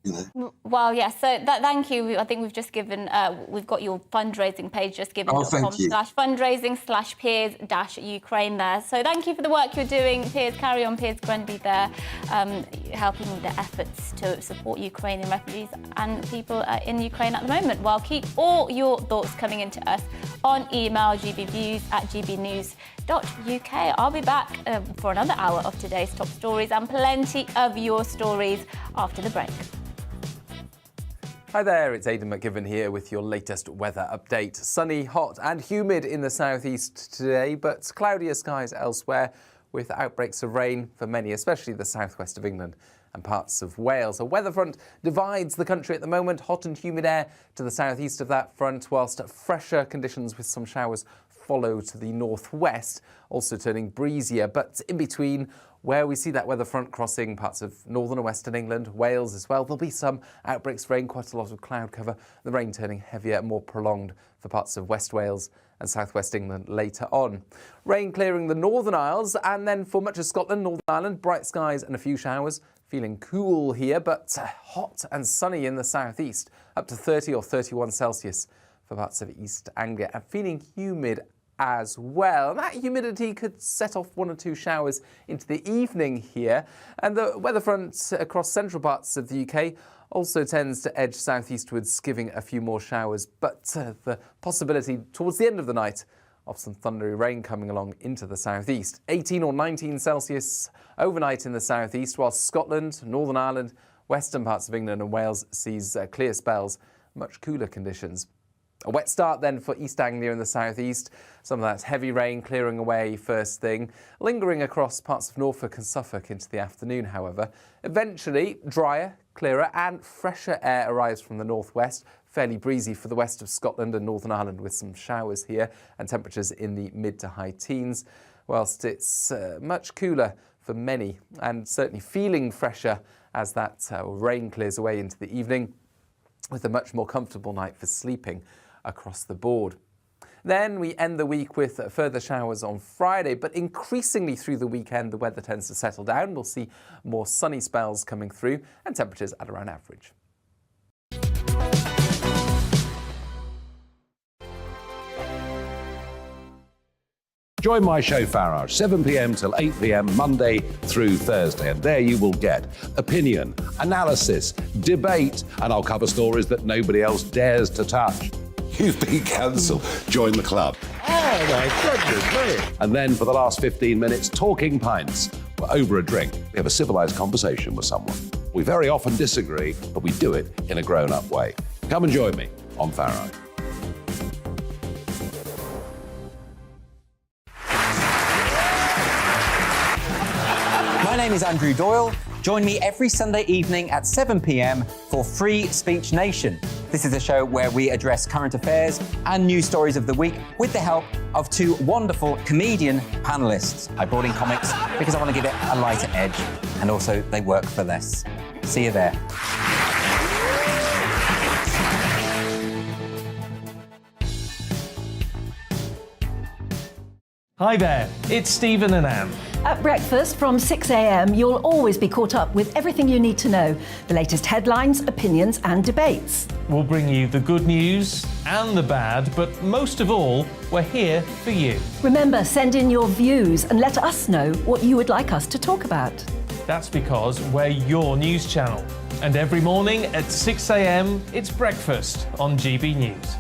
You know. Well, yeah, so thank you. I think we've just given, we've got your fundraising page, justgiving.com/fundraising/Piers-Ukraine there. So thank you for the work you're doing, Piers. Carry on, Piers Grundy there, helping the efforts to support Ukrainian refugees and people in Ukraine at the moment. Well, keep all your thoughts coming into us on email, gbviews@gbnews.uk. I'll be back for another hour of today's top stories and plenty of your stories after the break. Hi there, it's Aidan McGivern here with your latest weather update. Sunny, hot and humid in the southeast today, but cloudier skies elsewhere with outbreaks of rain for many, especially the southwest of England and parts of Wales. A weather front divides the country at the moment, hot and humid air to the southeast of that front, whilst fresher conditions with some showers follow to the northwest, also turning breezier, but in between, where we see that weather front crossing parts of northern and western England, Wales as well, there'll be some outbreaks of rain, quite a lot of cloud cover, the rain turning heavier and more prolonged for parts of West Wales and southwest England later on. Rain clearing the Northern Isles, and then for much of Scotland, Northern Ireland, bright skies and a few showers. Feeling cool here, but hot and sunny in the southeast, up to 30 or 31 Celsius for parts of East Anglia, and feeling humid as well. That humidity could set off 1 or 2 showers into the evening here, and the weather front across central parts of the UK also tends to edge southeastwards, giving a few more showers, but the possibility towards the end of the night of some thundery rain coming along into the southeast. 18 or 19 Celsius overnight in the southeast, while Scotland, Northern Ireland, western parts of England and Wales sees clear spells, much cooler conditions. A wet start then for East Anglia in the southeast. Some of that heavy rain clearing away first thing, lingering across parts of Norfolk and Suffolk into the afternoon, however. Eventually, drier, clearer and fresher air arrives from the northwest. Fairly breezy for the west of Scotland and Northern Ireland with some showers here and temperatures in the mid to high teens, whilst it's much cooler for many and certainly feeling fresher as that rain clears away into the evening, with a much more comfortable night for sleeping across the board. Then we end the week with further showers on Friday, but increasingly through the weekend the weather tends to settle down. We'll see more sunny spells coming through and temperatures at around average. Join my show Farage, 7 p.m. till 8 p.m. Monday through Thursday, and there you will get opinion, analysis, debate, and I'll cover stories that nobody else dares to touch. You've been cancelled. Join the club. Oh my goodness me. And then for the last 15 minutes, talking pints. We're over a drink. We have a civilised conversation with someone. We very often disagree, but we do it in a grown-up way. Come and join me on Farage. My name is Andrew Doyle. Join me every Sunday evening at 7 p.m. for Free Speech Nation. This is a show where we address current affairs and news stories of the week with the help of two wonderful comedian panellists. I brought in comics because I want to give it a lighter edge, and also they work for less. See you there. Hi there, it's Stephen and Anne. At breakfast from 6 a.m, you'll always be caught up with everything you need to know, the latest headlines, opinions and debates. We'll bring you the good news and the bad, but most of all, we're here for you. Remember, send in your views and let us know what you would like us to talk about. That's because we're your news channel. And every morning at 6 a.m, it's breakfast on GB News.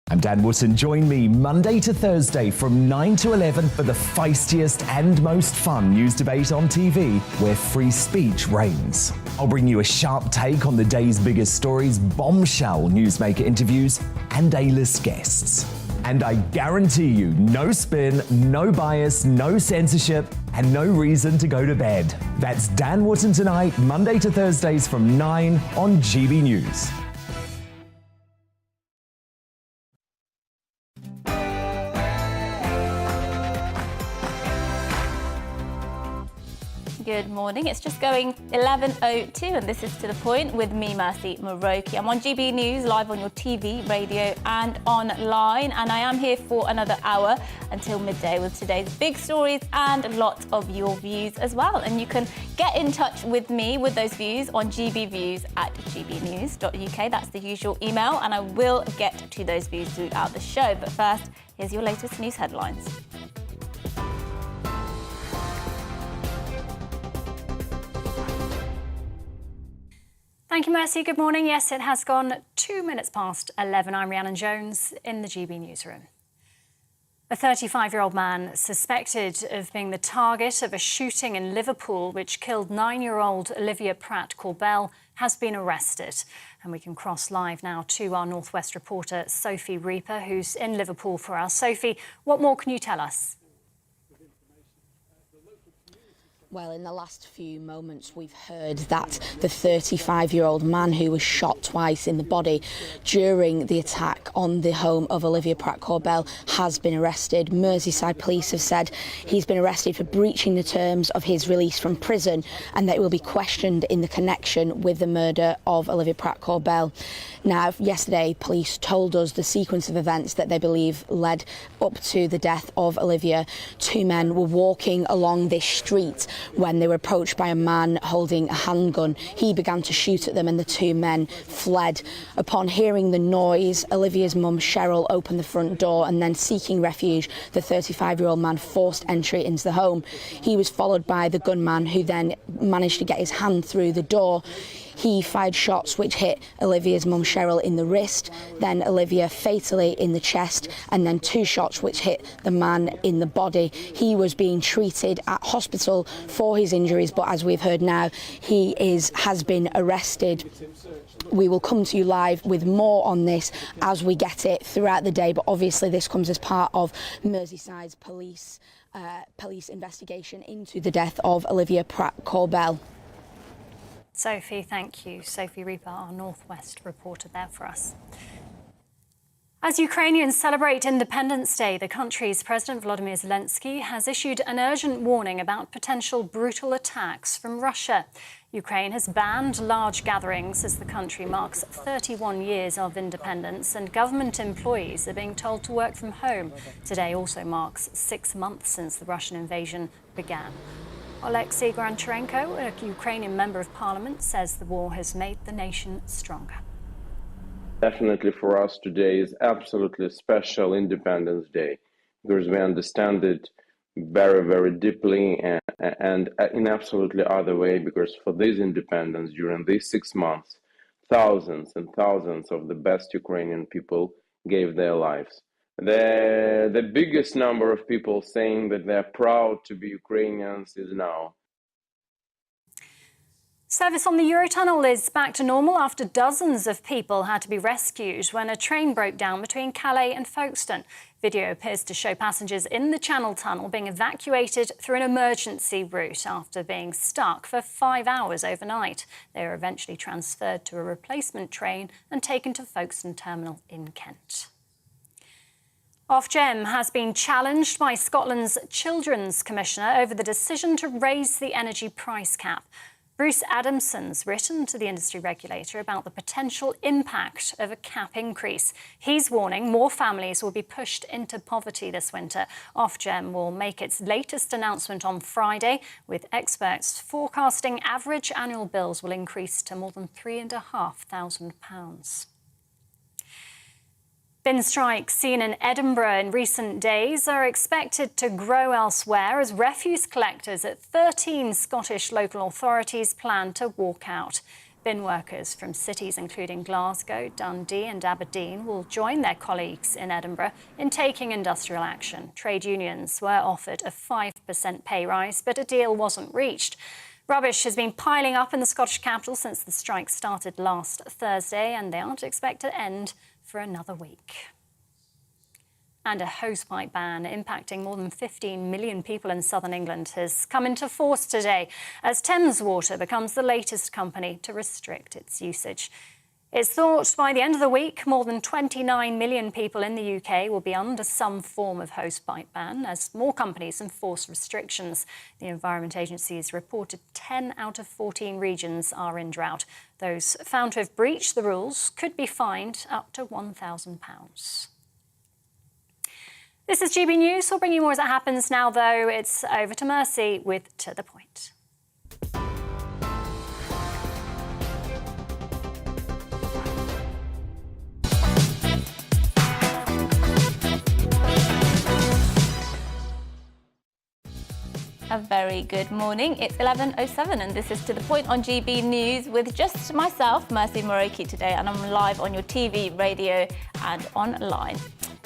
I'm Dan Wootton. Join me Monday to Thursday from 9 to 11 for the feistiest and most fun news debate on TV, where free speech reigns. I'll bring you a sharp take on the day's biggest stories, bombshell newsmaker interviews, and A-list guests. And I guarantee you, no spin, no bias, no censorship, and no reason to go to bed. That's Dan Wootton tonight, Monday to Thursdays from 9 on GB News. Good morning. It's just going 11:02 and this is To The Point with me, Mercy Muroki. I'm on GB News, live on your TV, radio and online, and I am here for another hour until midday with today's big stories and lots of your views as well. And you can get in touch with me with those views on gbviews@gbnews.uk. That's the usual email, and I will get to those views throughout the show. But first, here's your latest news headlines. Thank you, Mercy. Good morning. Yes, it has gone 2 minutes past 11. I'm Rhiannon Jones in the GB newsroom. A 35-year-old man suspected of being the target of a shooting in Liverpool which killed 9-year-old Olivia Pratt-Corbell has been arrested. And we can cross live now to our Northwest reporter, Sophie Reaper, who's in Liverpool for us. Sophie, what more can you tell us? Well, in the last few moments, we've heard that the 35-year-old man who was shot twice in the body during the attack on the home of Olivia Pratt-Corbell has been arrested. Merseyside police have said he's been arrested for breaching the terms of his release from prison and that he will be questioned in the connection with the murder of Olivia Pratt-Corbell. Now, yesterday, police told us the sequence of events that they believe led up to the death of Olivia. Two men were walking along this street when they were approached by a man holding a handgun. He began to shoot at them and the two men fled. Upon hearing the noise, Olivia's mum, Cheryl, opened the front door and then, seeking refuge, the 35-year-old man forced entry into the home. He was followed by the gunman, who then managed to get his hand through the door. He fired shots which hit Olivia's mum Cheryl in the wrist, then Olivia fatally in the chest, and then 2 shots which hit the man in the body. He was being treated at hospital for his injuries, but as we've heard now, he has been arrested. We will come to you live with more on this as we get it throughout the day, but obviously this comes as part of Merseyside's police investigation into the death of Olivia Pratt-Corbell. Sophie, thank you. Sophie Reaper, our Northwest reporter there for us. As Ukrainians celebrate Independence Day, the country's President Volodymyr Zelensky has issued an urgent warning about potential brutal attacks from Russia. Ukraine has banned large gatherings as the country marks 31 years of independence, and government employees are being told to work from home. Today also marks 6 months since the Russian invasion began. Oleksiy Grancharenko, a Ukrainian member of parliament, says the war has made the nation stronger. Definitely for us today is absolutely special Independence Day, because we understand it very, very deeply and in absolutely other way, because for this independence, during these 6 months, thousands and thousands of the best Ukrainian people gave their lives. The biggest number of people saying that they're proud to be Ukrainians is now. Service on the Eurotunnel is back to normal after dozens of people had to be rescued when a train broke down between Calais and Folkestone. Video appears to show passengers in the Channel Tunnel being evacuated through an emergency route after being stuck for 5 hours overnight. They were eventually transferred to a replacement train and taken to Folkestone Terminal in Kent. Ofgem has been challenged by Scotland's Children's Commissioner over the decision to raise the energy price cap. Bruce Adamson's written to the industry regulator about the potential impact of a cap increase. He's warning more families will be pushed into poverty this winter. Ofgem will make its latest announcement on Friday, with experts forecasting average annual bills will increase to more than £3,500. Bin strikes seen in Edinburgh in recent days are expected to grow elsewhere as refuse collectors at 13 Scottish local authorities plan to walk out. Bin workers from cities including Glasgow, Dundee and Aberdeen will join their colleagues in Edinburgh in taking industrial action. Trade unions were offered a 5% pay rise, but a deal wasn't reached. Rubbish has been piling up in the Scottish capital since the strike started last Thursday, and they aren't expected to end for another week. And a hosepipe ban impacting more than 15 million people in southern England has come into force today as Thames Water becomes the latest company to restrict its usage. It's thought by the end of the week, more than 29 million people in the UK will be under some form of hosepipe ban as more companies enforce restrictions. The Environment Agency has reported 10 out of 14 regions are in drought. Those found to have breached the rules could be fined up to £1,000. This is GB News. We'll bring you more as it happens now, though. It's over to Mercy with To The Point. A very good morning. It's 11:07 and this is To The Point on GB News with just myself, Mercy Moroki, today, and I'm live on your TV, radio and online.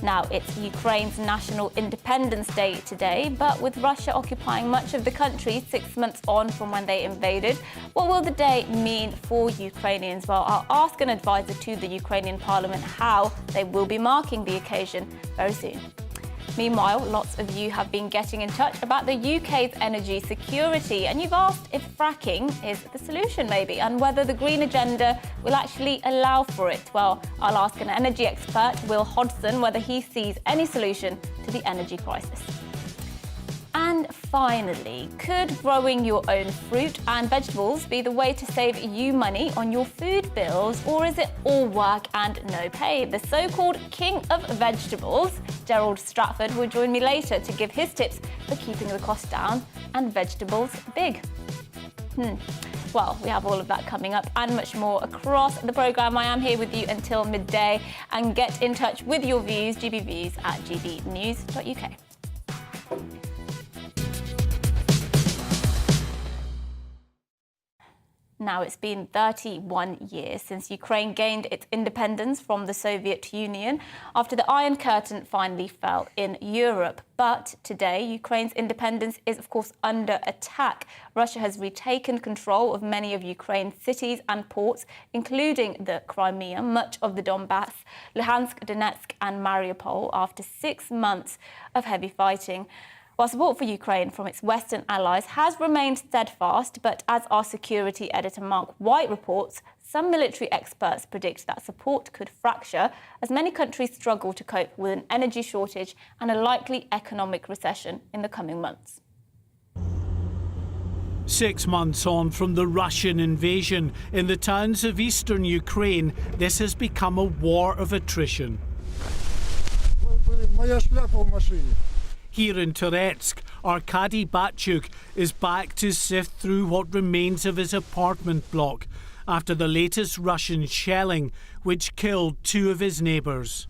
Now, it's Ukraine's National Independence Day today, but with Russia occupying much of the country 6 months on from when they invaded, what will the day mean for Ukrainians? Well, I'll ask an advisor to the Ukrainian parliament how they will be marking the occasion very soon. Meanwhile, lots of you have been getting in touch about the UK's energy security, and you've asked if fracking is the solution maybe, and whether the green agenda will actually allow for it. Well, I'll ask an energy expert, Will Hodgson, whether he sees any solution to the energy crisis. And finally, could growing your own fruit and vegetables be the way to save you money on your food bills, or is it all work and no pay? The so-called king of vegetables, Gerald Stratford, will join me later to give his tips for keeping the cost down and vegetables big. Well, we have all of that coming up and much more across the programme. I am here with you until midday, and get in touch with your views, GBViews at gbnews.uk. Now, it's been 31 years since Ukraine gained its independence from the Soviet Union after the Iron Curtain finally fell in Europe. But today, Ukraine's independence is, of course, under attack. Russia has retaken control of many of Ukraine's cities and ports, including the Crimea, much of the Donbas, Luhansk, Donetsk and Mariupol, after 6 months of heavy fighting. While support for Ukraine from its Western allies has remained steadfast, but as our security editor Mark White reports, some military experts predict that support could fracture as many countries struggle to cope with an energy shortage and a likely economic recession in the coming months. 6 months on from the Russian invasion, in the towns of eastern Ukraine, this has become a war of attrition. Here in Toretsk, Arkady Batchuk is back to sift through what remains of his apartment block after the latest Russian shelling, which killed 2 of his neighbours.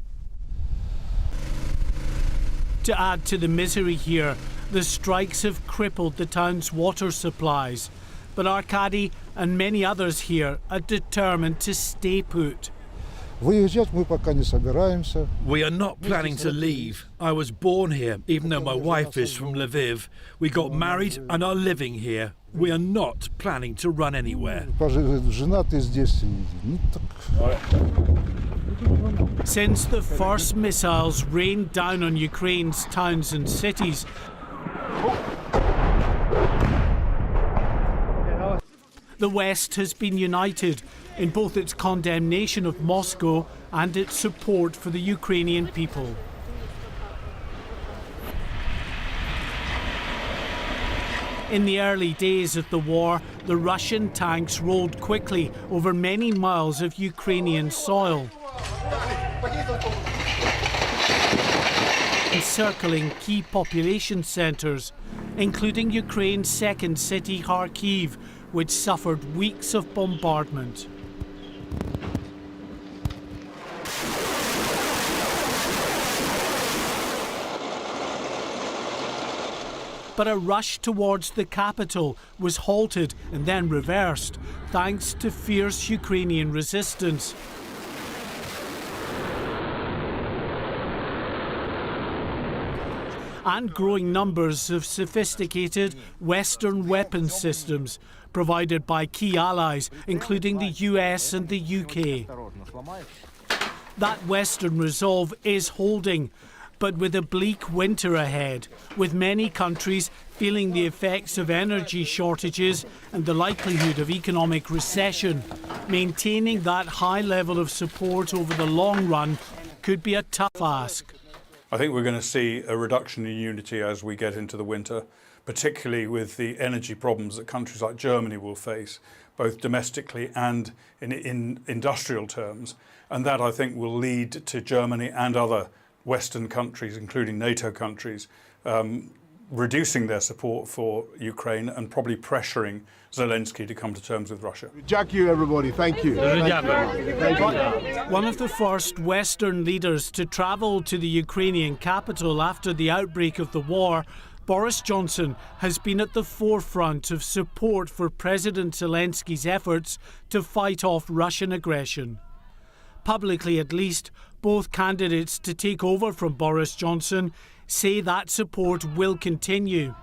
To add to the misery here, the strikes have crippled the town's water supplies. But Arkady and many others here are determined to stay put. We are not planning to leave. I was born here, even though my wife is from Lviv. We got married and are living here. We are not planning to run anywhere. Since the first missiles rained down on Ukraine's towns and cities, the West has been united in both its condemnation of Moscow and its support for the Ukrainian people. In the early days of the war, the Russian tanks rolled quickly over many miles of Ukrainian soil, encircling key population centres, including Ukraine's second city, Kharkiv, which suffered weeks of bombardment. But a rush towards the capital was halted and then reversed, thanks to fierce Ukrainian resistance. And growing numbers of sophisticated Western weapons systems provided by key allies, including the US and the UK. That Western resolve is holding, but with a bleak winter ahead, with many countries feeling the effects of energy shortages and the likelihood of economic recession, maintaining that high level of support over the long run could be a tough ask. I think we're going to see a reduction in unity as we get into the winter, particularly with the energy problems that countries like Germany will face, both domestically and in industrial terms. And that, I think, will lead to Germany and other Western countries, including NATO countries, reducing their support for Ukraine and probably pressuring Zelensky to come to terms with Russia. Thank you, everybody. Thank you. One of the first Western leaders to travel to the Ukrainian capital after the outbreak of the war, Boris Johnson has been at the forefront of support for President Zelensky's efforts to fight off Russian aggression. Publicly, at least, both candidates to take over from Boris Johnson say that support will continue.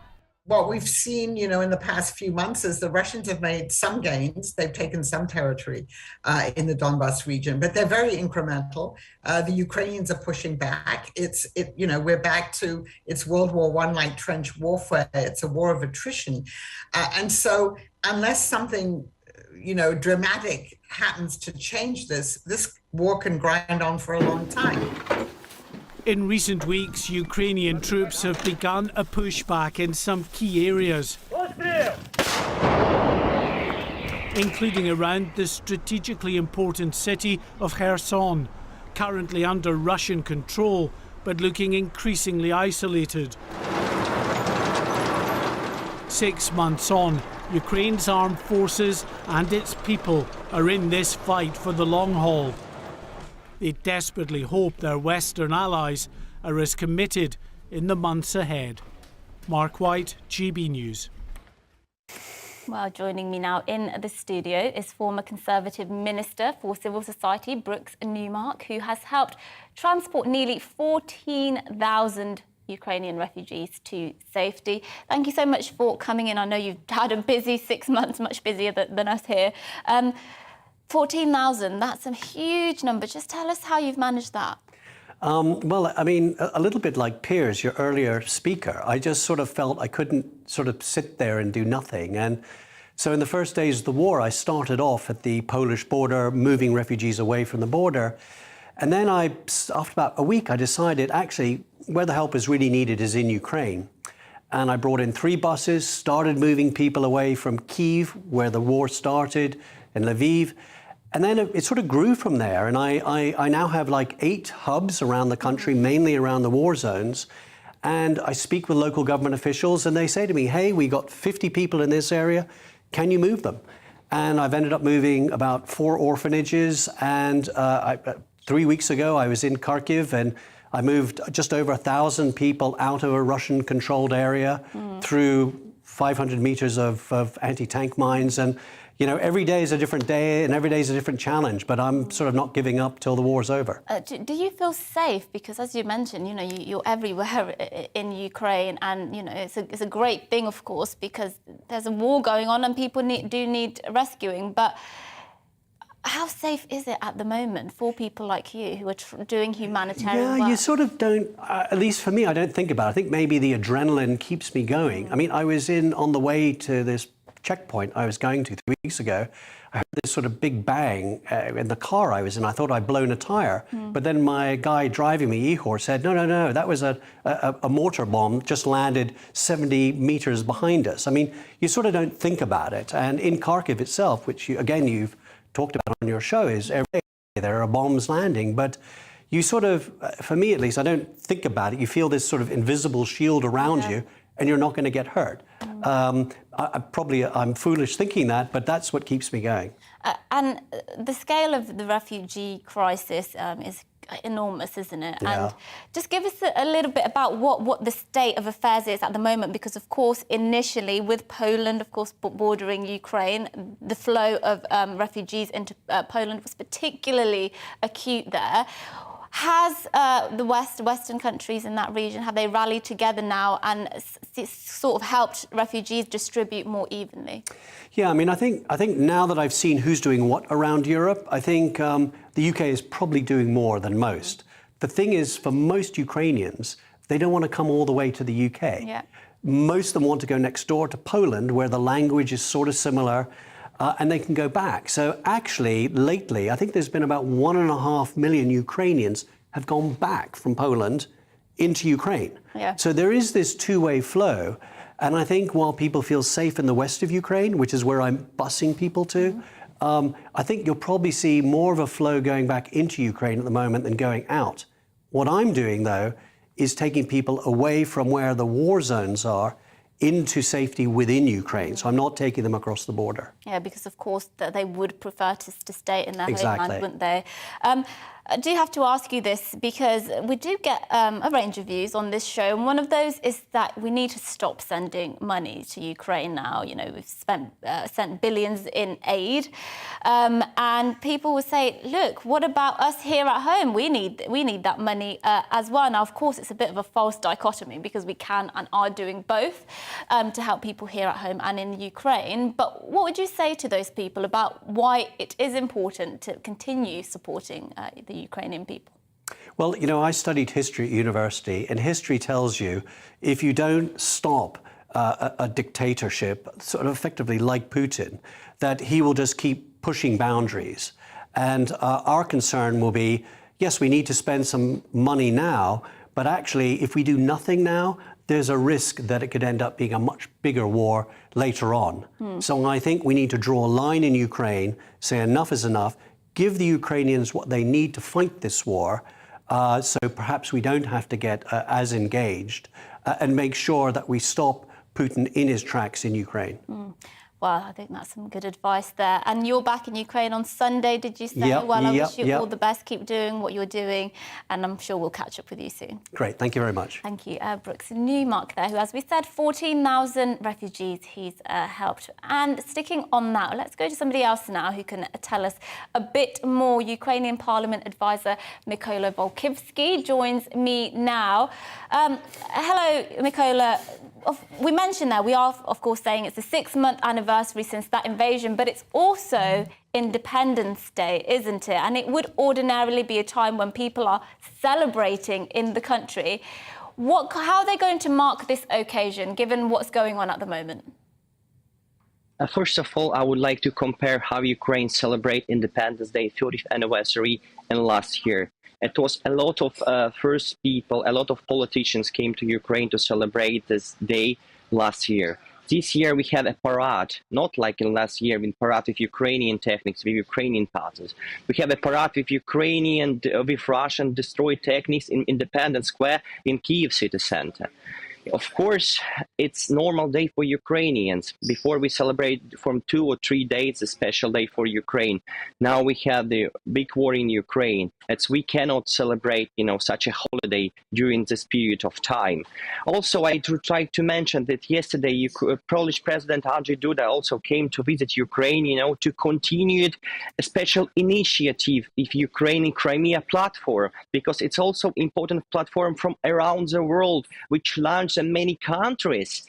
What we've seen, in the past few months is the Russians have made some gains. They've taken some territory in the Donbas region, but they're very incremental. The Ukrainians are pushing back. We're back to it's World War I like trench warfare. It's a war of attrition, and so unless something dramatic happens to change this war can grind on for a long time. In recent weeks, Ukrainian troops have begun a pushback in some key areas, including around the strategically important city of Kherson, currently under Russian control, but looking increasingly isolated. 6 months on, Ukraine's armed forces and its people are in this fight for the long haul. They desperately hope their Western allies are as committed in the months ahead. Mark White, GB News. Well, joining me now in the studio is former Conservative Minister for Civil Society, Brooks Newmark, who has helped transport nearly 14,000 Ukrainian refugees to safety. Thank you so much for coming in. I know you've had a busy 6 months, much busier than us here. 14,000, that's a huge number. Just tell us how you've managed that. Well, I mean, a little bit like Piers, your earlier speaker. I just sort of felt I couldn't sort of sit there and do nothing. And so in the first days of the war, I started off at the Polish border, moving refugees away from the border. And then after about a week, I decided actually where the help is really needed is in Ukraine. And I brought in 3 buses, started moving people away from Kyiv, where the war started, and Lviv. And then it sort of grew from there. And I now have like 8 hubs around the country, mainly around the war zones. And I speak with local government officials and they say to me, hey, we got 50 people in this area. Can you move them? And I've ended up moving about 4 orphanages. And 3 weeks ago, I was in Kharkiv and I moved just over 1,000 people out of a Russian-controlled area through 500 meters of anti-tank mines. And you know, every day is a different day and every day is a different challenge, but I'm sort of not giving up till the war's over. Do you feel safe? Because as you mentioned, you know, you're everywhere in Ukraine and, you know, it's a great thing, of course, because there's a war going on and people do need rescuing. But how safe is it at the moment for people like you who are doing humanitarian work? You sort of don't, at least for me, I don't think about it. I think maybe the adrenaline keeps me going. I mean, I was on the way to this checkpoint I was going to 3 weeks ago. I heard this sort of big bang in the car I was in. I thought I'd blown a tire. But then my guy driving me, Ihor, said, no, that was a mortar bomb just landed 70 meters behind us. I mean, you sort of don't think about it. And in Kharkiv itself, which you've talked about on your show, is every day there are bombs landing. But you sort of, for me at least, I don't think about it. You feel this sort of invisible shield around you and you're not going to get hurt. I'm foolish thinking that, but that's what keeps me going. And the scale of the refugee crisis is enormous, isn't it? Yeah. And just give us a little bit about what the state of affairs is at the moment, because, of course, initially with Poland, of course, bordering Ukraine, the flow of refugees into Poland was particularly acute there. Has the Western countries in that region, have they rallied together now and sort of helped refugees distribute more evenly? Yeah, I mean, I think now that I've seen who's doing what around Europe, I think the UK is probably doing more than most. The thing is, for most Ukrainians, they don't want to come all the way to the UK. Yeah. Most of them want to go next door to Poland, where the language is sort of similar. And they can go back. So actually, lately, I think there's been about 1.5 million Ukrainians have gone back from Poland into Ukraine. Yeah. So there is this two-way flow. And I think while people feel safe in the west of Ukraine, which is where I'm busing people to, I think you'll probably see more of a flow going back into Ukraine at the moment than going out. What I'm doing, though, is taking people away from where the war zones are into safety within Ukraine. So I'm not taking them across the border. Yeah, because of course they would prefer to stay in their Exactly. homeland, wouldn't they? I do have to ask you this because we do get a range of views on this show, and one of those is that we need to stop sending money to Ukraine now. You know, we've sent billions in aid, and people will say, "Look, what about us here at home? We need that money as well." Now, of course, it's a bit of a false dichotomy because we can and are doing both to help people here at home and in Ukraine. But what would you say to those people about why it is important to continue supporting the Ukrainian people? Well, you know, I studied history at university, and history tells you if you don't stop a dictatorship, sort of effectively like Putin, that he will just keep pushing boundaries. And our concern will be, yes, we need to spend some money now, but actually, if we do nothing now, there's a risk that it could end up being a much bigger war later on. So I think we need to draw a line in Ukraine, say enough is enough, give the Ukrainians what they need to fight this war, so perhaps we don't have to get as engaged, and make sure that we stop Putin in his tracks in Ukraine. Well, I think that's some good advice there. And you're back in Ukraine on Sunday, did you say? Yep, well, I wish you yep. all the best. Keep doing what you're doing, and I'm sure we'll catch up with you soon. Great, thank you very much. Thank you. Brooks in Newmark there, who, as we said, 14,000 refugees he's helped. And sticking on that, let's go to somebody else now who can tell us a bit more. Ukrainian Parliament advisor Mykola Volkovsky joins me now. Hello, Mykola. We mentioned that we are, of course, saying it's the 6-month anniversary since that invasion, but it's also Independence Day, isn't it? And it would ordinarily be a time when people are celebrating in the country. How are they going to mark this occasion, given what's going on at the moment? First of all, I would like to compare how Ukraine celebrated Independence Day 30th anniversary and last year. It was a lot of first people, a lot of politicians came to Ukraine to celebrate this day last year. This year we have a parade, not like in last year, with parade with Ukrainian techniques, with Ukrainian patterns. We have a parade with Ukrainian, with Russian destroyed techniques in Independence Square in Kyiv city center. Of course, it's normal day for Ukrainians. Before we celebrate from 2 or 3 days, a special day for Ukraine. Now we have the big war in Ukraine. We cannot celebrate, such a holiday during this period of time. Also, I try to mention that yesterday, Polish President Andrzej Duda also came to visit Ukraine, to continue a special initiative with Ukraine Crimea platform, because it's also important platform from around the world, which launched in many countries.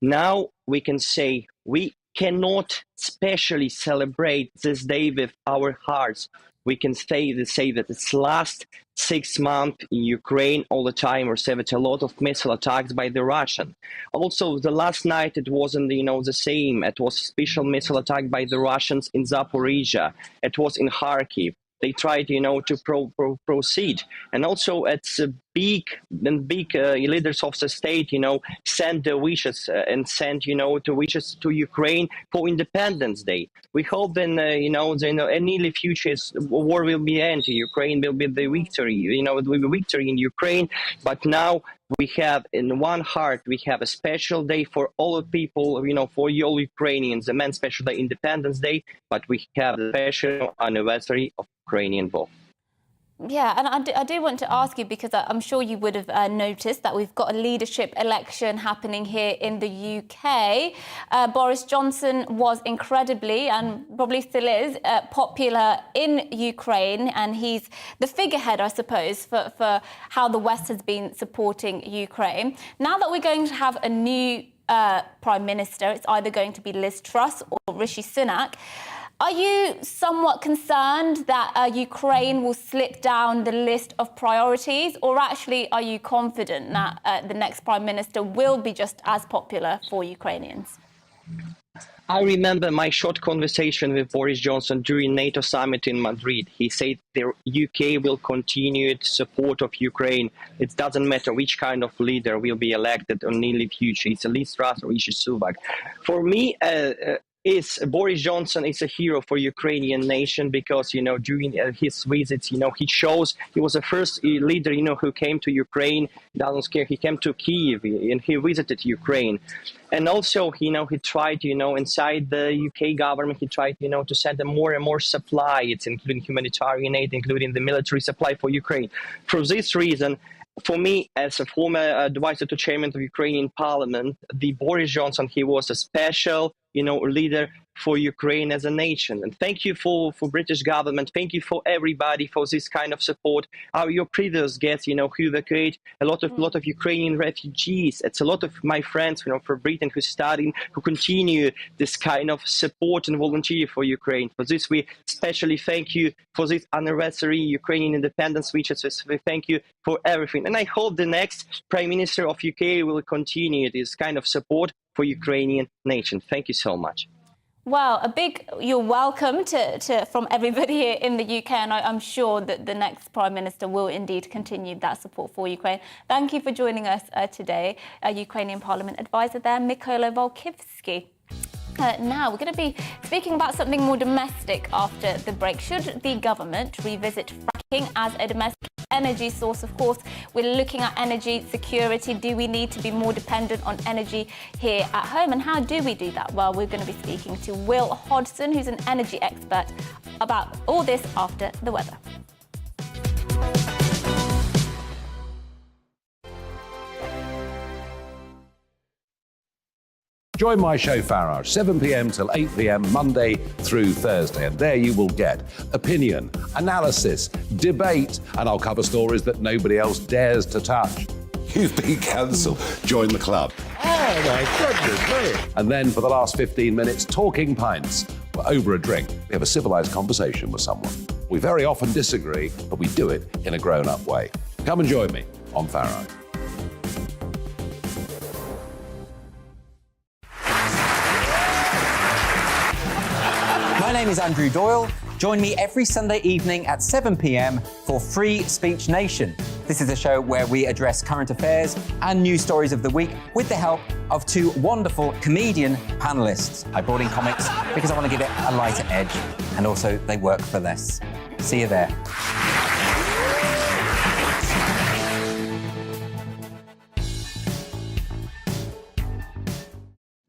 Now we can say we cannot specially celebrate this day with our hearts. We can say that it's last 6 months in Ukraine all the time received a lot of missile attacks by the Russian. Also, the last night it wasn't, the same. It was a special missile attack by the Russians in Zaporizhia. It was in Kharkiv. They tried, to proceed. And also it's big leaders of the state, send the wishes and send, the wishes to Ukraine for Independence Day. We hope then, in nearly future, war will be ended. Ukraine will be the victory, it will be victory in Ukraine. But now we have in one heart, we have a special day for all the people, for all Ukrainians, the main special day, Independence Day, but we have the special anniversary of Ukrainian war. Yeah, and I do want to ask you, because I'm sure you would have noticed that we've got a leadership election happening here in the UK. Boris Johnson was incredibly, and probably still is, popular in Ukraine, and he's the figurehead, I suppose, for how the West has been supporting Ukraine. Now that we're going to have a new Prime Minister, it's either going to be Liz Truss or Rishi Sunak. Are you somewhat concerned that Ukraine will slip down the list of priorities, or actually are you confident that the next Prime Minister will be just as popular for Ukrainians? I remember my short conversation with Boris Johnson during NATO summit in Madrid. He said the UK will continue the support of Ukraine. It doesn't matter which kind of leader will be elected in nearly future. It's Liz Truss or Rishi Sunak. For me, Boris Johnson is a hero for Ukrainian nation, because during his visits, he shows he was the first leader who came to Ukraine. Doesn't scare. He came to Kyiv and he visited Ukraine, and also he tried inside the UK government he tried to send them more and more supply. It's including humanitarian aid, including the military supply for Ukraine. For this reason, for me, as a former advisor to chairman of Ukrainian Parliament, the Boris Johnson, he was a special leader for Ukraine as a nation. And thank you for British government. Thank you for everybody for this kind of support. Your previous guests, who evacuate a lot of Ukrainian refugees. It's a lot of my friends, from Britain who study, who continue this kind of support and volunteer for Ukraine. For this, we especially thank you for this anniversary, Ukrainian independence speeches. We thank you for everything. And I hope the next Prime Minister of UK will continue this kind of support for Ukrainian nation. Thank you so much. Well, you're welcome from everybody here in the UK, and I'm sure that the next Prime Minister will indeed continue that support for Ukraine. Thank you for joining us today, Ukrainian Parliament advisor there, Mykola Volkovsky. Now, we're going to be speaking about something more domestic after the break. Should the government revisit fracking as a domestic energy source. Of course, we're looking at energy security. Do we need to be more dependent on energy here at home? And how do we do that? Well, we're going to be speaking to Will Hodgson, who's an energy expert, about all this after the weather. Join my show Farage, 7 p.m. till 8 p.m. Monday through Thursday, and there you will get opinion, analysis, debate, and I'll cover stories that nobody else dares to touch. You've been cancelled. Join the club. Oh my goodness me. And then for the last 15 minutes, talking pints. We're over a drink. We have a civilised conversation with someone. We very often disagree, but we do it in a grown-up way. Come and join me on Farage. My name is Andrew Doyle. Join me every Sunday evening at 7 p.m. for Free Speech Nation. This is a show where we address current affairs and news stories of the week with the help of two wonderful comedian panellists. I brought in comics because I want to give it a lighter edge, and also they work for less. See you there.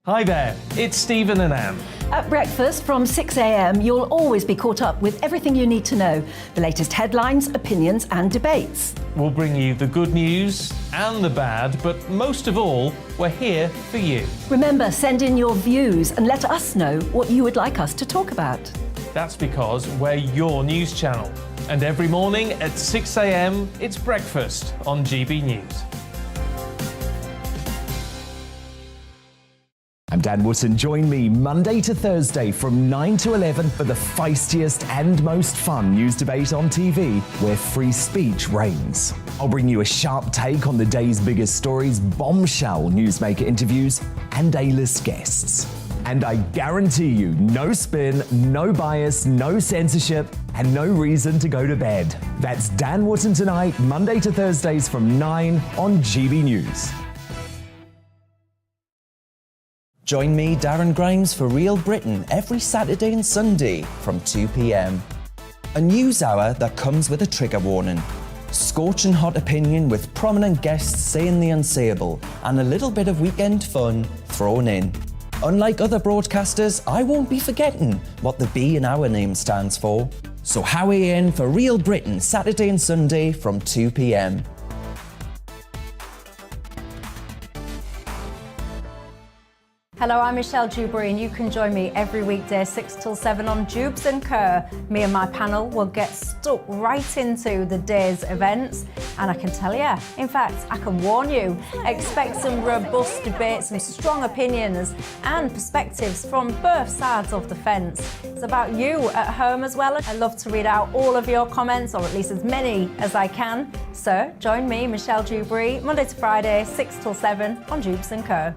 Hi there, it's Stephen and Anne. At breakfast from 6 a.m, you'll always be caught up with everything you need to know, the latest headlines, opinions and debates. We'll bring you the good news and the bad, but most of all, we're here for you. Remember, send in your views and let us know what you would like us to talk about. That's because we're your news channel. And every morning at 6 a.m, it's breakfast on GB News. I'm Dan Wootton. Join me Monday to Thursday from 9 to 11 for the feistiest and most fun news debate on TV, where free speech reigns. I'll bring you a sharp take on the day's biggest stories, bombshell newsmaker interviews, and A-list guests. And I guarantee you, no spin, no bias, no censorship, and no reason to go to bed. That's Dan Wootton tonight, Monday to Thursdays from 9 on GB News. Join me, Darren Grimes, for Real Britain every Saturday and Sunday from 2 p.m. A news hour that comes with a trigger warning. Scorching hot opinion with prominent guests saying the unsayable and a little bit of weekend fun thrown in. Unlike other broadcasters, I won't be forgetting what the B in our name stands for. So howie in for Real Britain Saturday and Sunday from 2 p.m. Hello, I'm Michelle Dewberry, and you can join me every weekday 6 till 7 on Jubes and Kerr. Me and my panel will get stuck right into the day's events, and I can tell you, in fact, I can warn you, expect some robust debates, some strong opinions and perspectives from both sides of the fence. It's about you at home as well. I love to read out all of your comments, or at least as many as I can. So join me, Michelle Dewberry, Monday to Friday, 6 till 7 on Jubes and Kerr.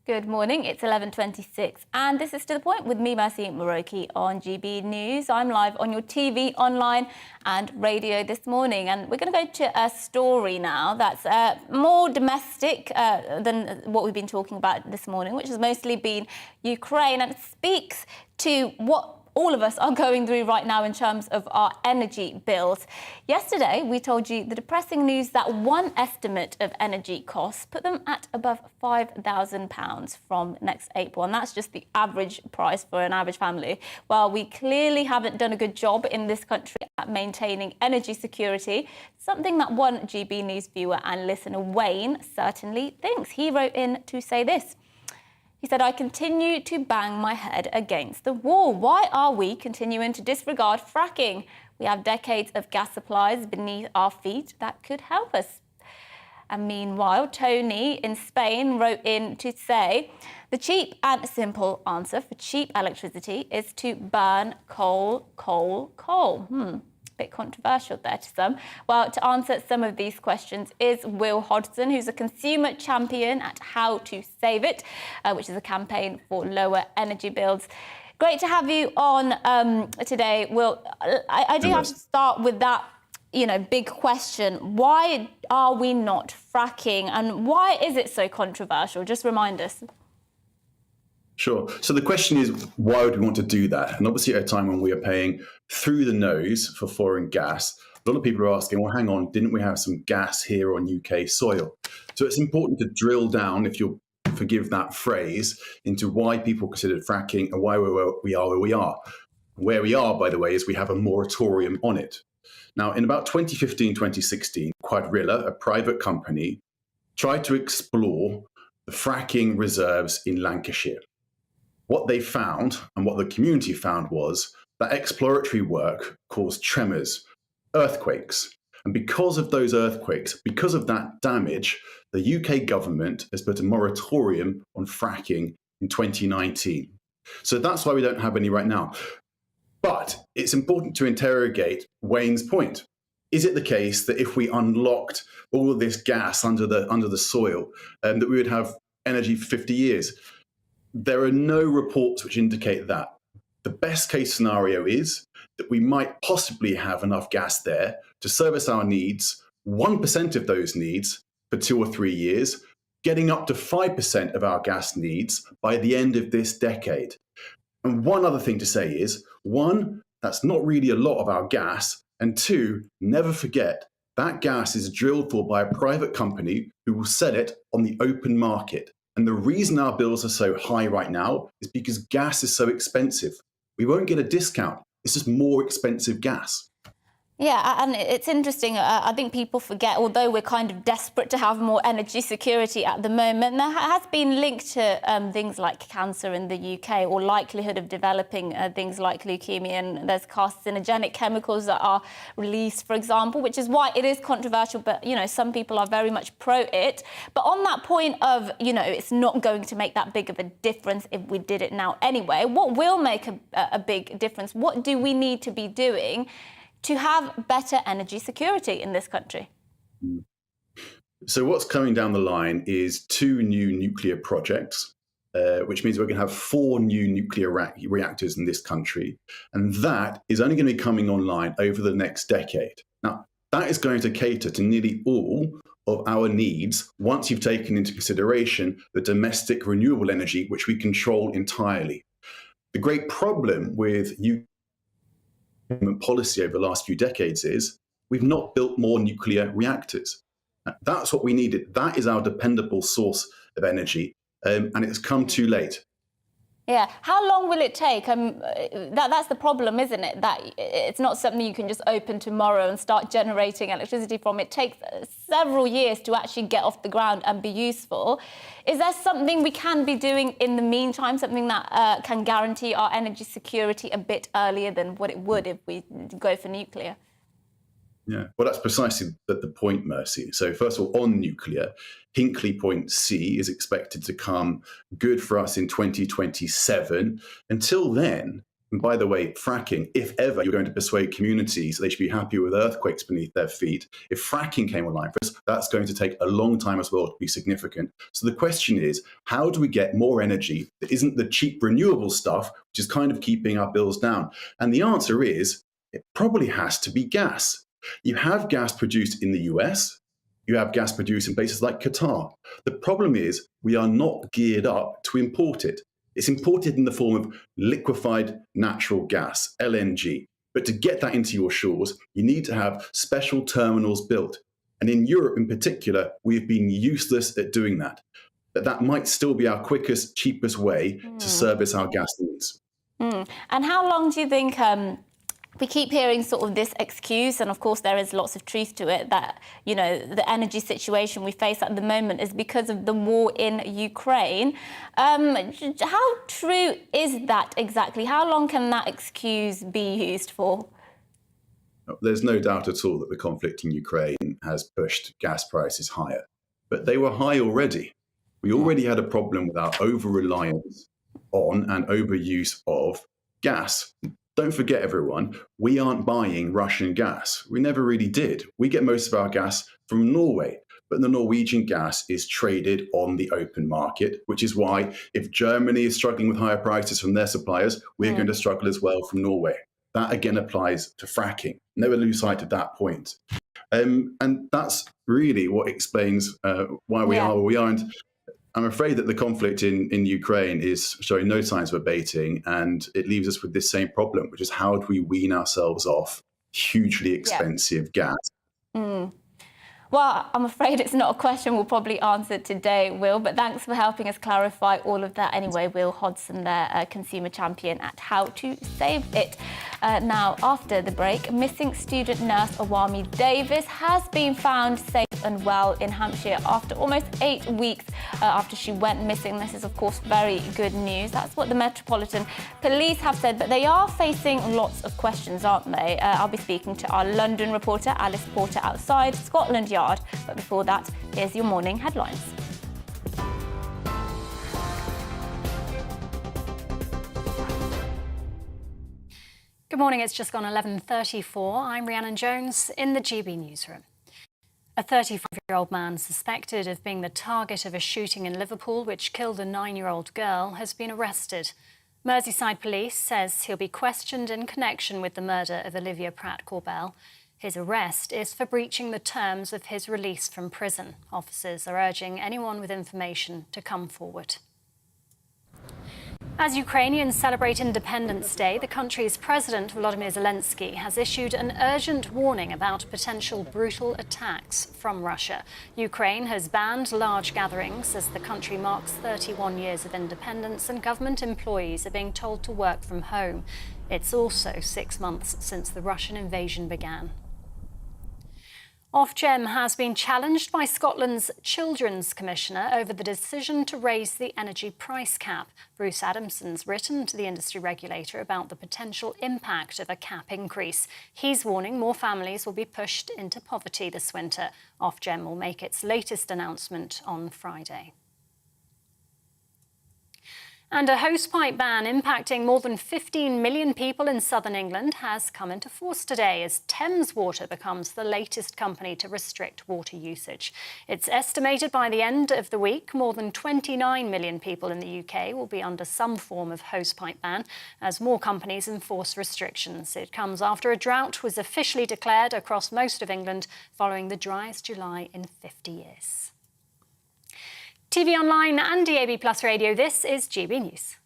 Good morning, it's 11:26 and this is To The Point with me, Mercy Moroki, on GB News. I'm live on your TV, online and radio this morning, and we're going to go to a story now that's more domestic than what we've been talking about this morning, which has mostly been Ukraine, and it speaks to what all of us are going through right now in terms of our energy bills. Yesterday, we told you the depressing news that one estimate of energy costs put them at above £5,000 from next April. And that's just the average price for an average family. Well, we clearly haven't done a good job in this country at maintaining energy security, something that one GB News viewer and listener, Wayne, certainly thinks. He wrote in to say this. He said, I continue to bang my head against the wall. Why are we continuing to disregard fracking? We have decades of gas supplies beneath our feet that could help us. And meanwhile, Tony in Spain wrote in to say, the cheap and simple answer for cheap electricity is to burn coal. Bit controversial there to some. Well, to answer some of these questions is Will Hodgson, who's a consumer champion at How to Save It, which is a campaign for lower energy bills. Great to have you on today, Will. I do have to start with that, big question. Why are we not fracking, and why is it so controversial? Just remind us. Sure. So the question is, why would we want to do that? And obviously at a time when we are paying through the nose for foreign gas, a lot of people are asking, well, hang on, didn't we have some gas here on UK soil? So it's important to drill down, if you'll forgive that phrase, into why people considered fracking and why we are where we are. Where we are, by the way, is we have a moratorium on it. Now, in about 2015, 2016, Quadrilla, a private company, tried to explore the fracking reserves in Lancashire. What they found, and what the community found, was that exploratory work caused tremors, earthquakes. And because of those earthquakes, because of that damage, the UK government has put a moratorium on fracking in 2019. So that's why we don't have any right now. But it's important to interrogate Wayne's point. Is it the case that if we unlocked all of this gas under the soil, that we would have energy for 50 years? There are no reports which indicate that. The best case scenario is that we might possibly have enough gas there to service our needs, 1% of those needs for 2 or 3 years, getting up to 5% of our gas needs by the end of this decade. And one other thing to say is, one, that's not really a lot of our gas, and two, never forget that gas is drilled for by a private company who will sell it on the open market. And the reason our bills are so high right now is because gas is so expensive. We won't get a discount. It's just more expensive gas. Yeah, and it's interesting. I think people forget, although we're kind of desperate to have more energy security at the moment, there has been linked to things like cancer in the UK, or likelihood of developing things like leukemia. And there's carcinogenic chemicals that are released, for example, which is why it is controversial. But, you know, some people are very much pro it. But on that point of, you know, it's not going to make that big of a difference if we did it now anyway, what will make a big difference? What do we need to be doing to have better energy security in this country? So what's coming down the line is 2 new nuclear projects, which means we're going to have 4 new nuclear reactors in this country. And that is only going to be coming online over the next decade. Now, that is going to cater to nearly all of our needs once you've taken into consideration the domestic renewable energy, which we control entirely. The great problem with policy over the last few decades is we've not built more nuclear reactors. That's what we needed. That is our dependable source of energy, and it's come too late. Yeah. How long will it take? That's the problem, isn't it? That it's not something you can just open tomorrow and start generating electricity from. It takes several years to actually get off the ground and be useful. Is there something we can be doing in the meantime, something that can guarantee our energy security a bit earlier than what it would if we go for nuclear? Yeah, well, that's precisely the point, Mercy. So first of all, on nuclear, Hinkley Point C is expected to come good for us in 2027. Until then, and by the way, fracking, if ever you're going to persuade communities they should be happy with earthquakes beneath their feet, if fracking came online for us, that's going to take a long time as well to be significant. So the question is, how do we get more energy that isn't the cheap renewable stuff, which is kind of keeping our bills down? And the answer is, it probably has to be gas. You have gas produced in the US, you have gas produced in places like Qatar. The problem is we are not geared up to import it. It's imported in the form of liquefied natural gas, LNG. But to get that into your shores, you need to have special terminals built. And in Europe in particular, we've been useless at doing that. But that might still be our quickest, cheapest way to service our gas needs. And how long do you think... we keep hearing sort of this excuse, and of course there is lots of truth to it, that, you know, the energy situation we face at the moment is because of the war in Ukraine. How true is that exactly? How long can that excuse be used for? There's no doubt at all that the conflict in Ukraine has pushed gas prices higher, but they were high already. We already had a problem with our over-reliance on and overuse of gas. Don't forget, everyone, we aren't buying Russian gas. We never really did. We get most of our gas from Norway, but the Norwegian gas is traded on the open market, which is why if Germany is struggling with higher prices from their suppliers, we're going to struggle as well from Norway. That again applies to fracking. Never lose sight of that point. And that's really what explains why we are where we are. And I'm afraid that the conflict in Ukraine is showing no signs of abating, and it leaves us with this same problem, which is how do we wean ourselves off hugely expensive gas? Well, I'm afraid it's not a question we'll probably answer today, Will, but thanks for helping us clarify all of that anyway. Will Hodgson there, consumer champion at How to Save It. Now, after the break, missing student nurse Owami Davis has been found safe and well in Hampshire after almost 8 weeks after she went missing. This is, of course, very good news. That's what the Metropolitan Police have said, but they are facing lots of questions, aren't they? I'll be speaking to our London reporter, Alice Porter, outside Scotland Yard. But before that, here's your morning headlines. Good morning, it's just gone 11:34. I'm Rhiannon Jones in the GB newsroom. A 35-year-old man suspected of being the target of a shooting in Liverpool which killed a 9-year-old girl has been arrested. Merseyside Police says he'll be questioned in connection with the murder of Olivia Pratt-Corbell. His arrest is for breaching the terms of his release from prison. Officers are urging anyone with information to come forward. As Ukrainians celebrate Independence Day, the country's President Volodymyr Zelensky has issued an urgent warning about potential brutal attacks from Russia. Ukraine has banned large gatherings as the country marks 31 years of independence and government employees are being told to work from home. It's also 6 months since the Russian invasion began. Ofgem has been challenged by Scotland's Children's Commissioner over the decision to raise the energy price cap. Bruce Adamson's written to the industry regulator about the potential impact of a cap increase. He's warning more families will be pushed into poverty this winter. Ofgem will make its latest announcement on Friday. And a hosepipe ban impacting more than 15 million people in southern England has come into force today as Thames Water becomes the latest company to restrict water usage. It's estimated by the end of the week, more than 29 million people in the UK will be under some form of hosepipe ban as more companies enforce restrictions. It comes after a drought was officially declared across most of England following the driest July in 50 years. TV online and DAB Plus Radio, this is GB News.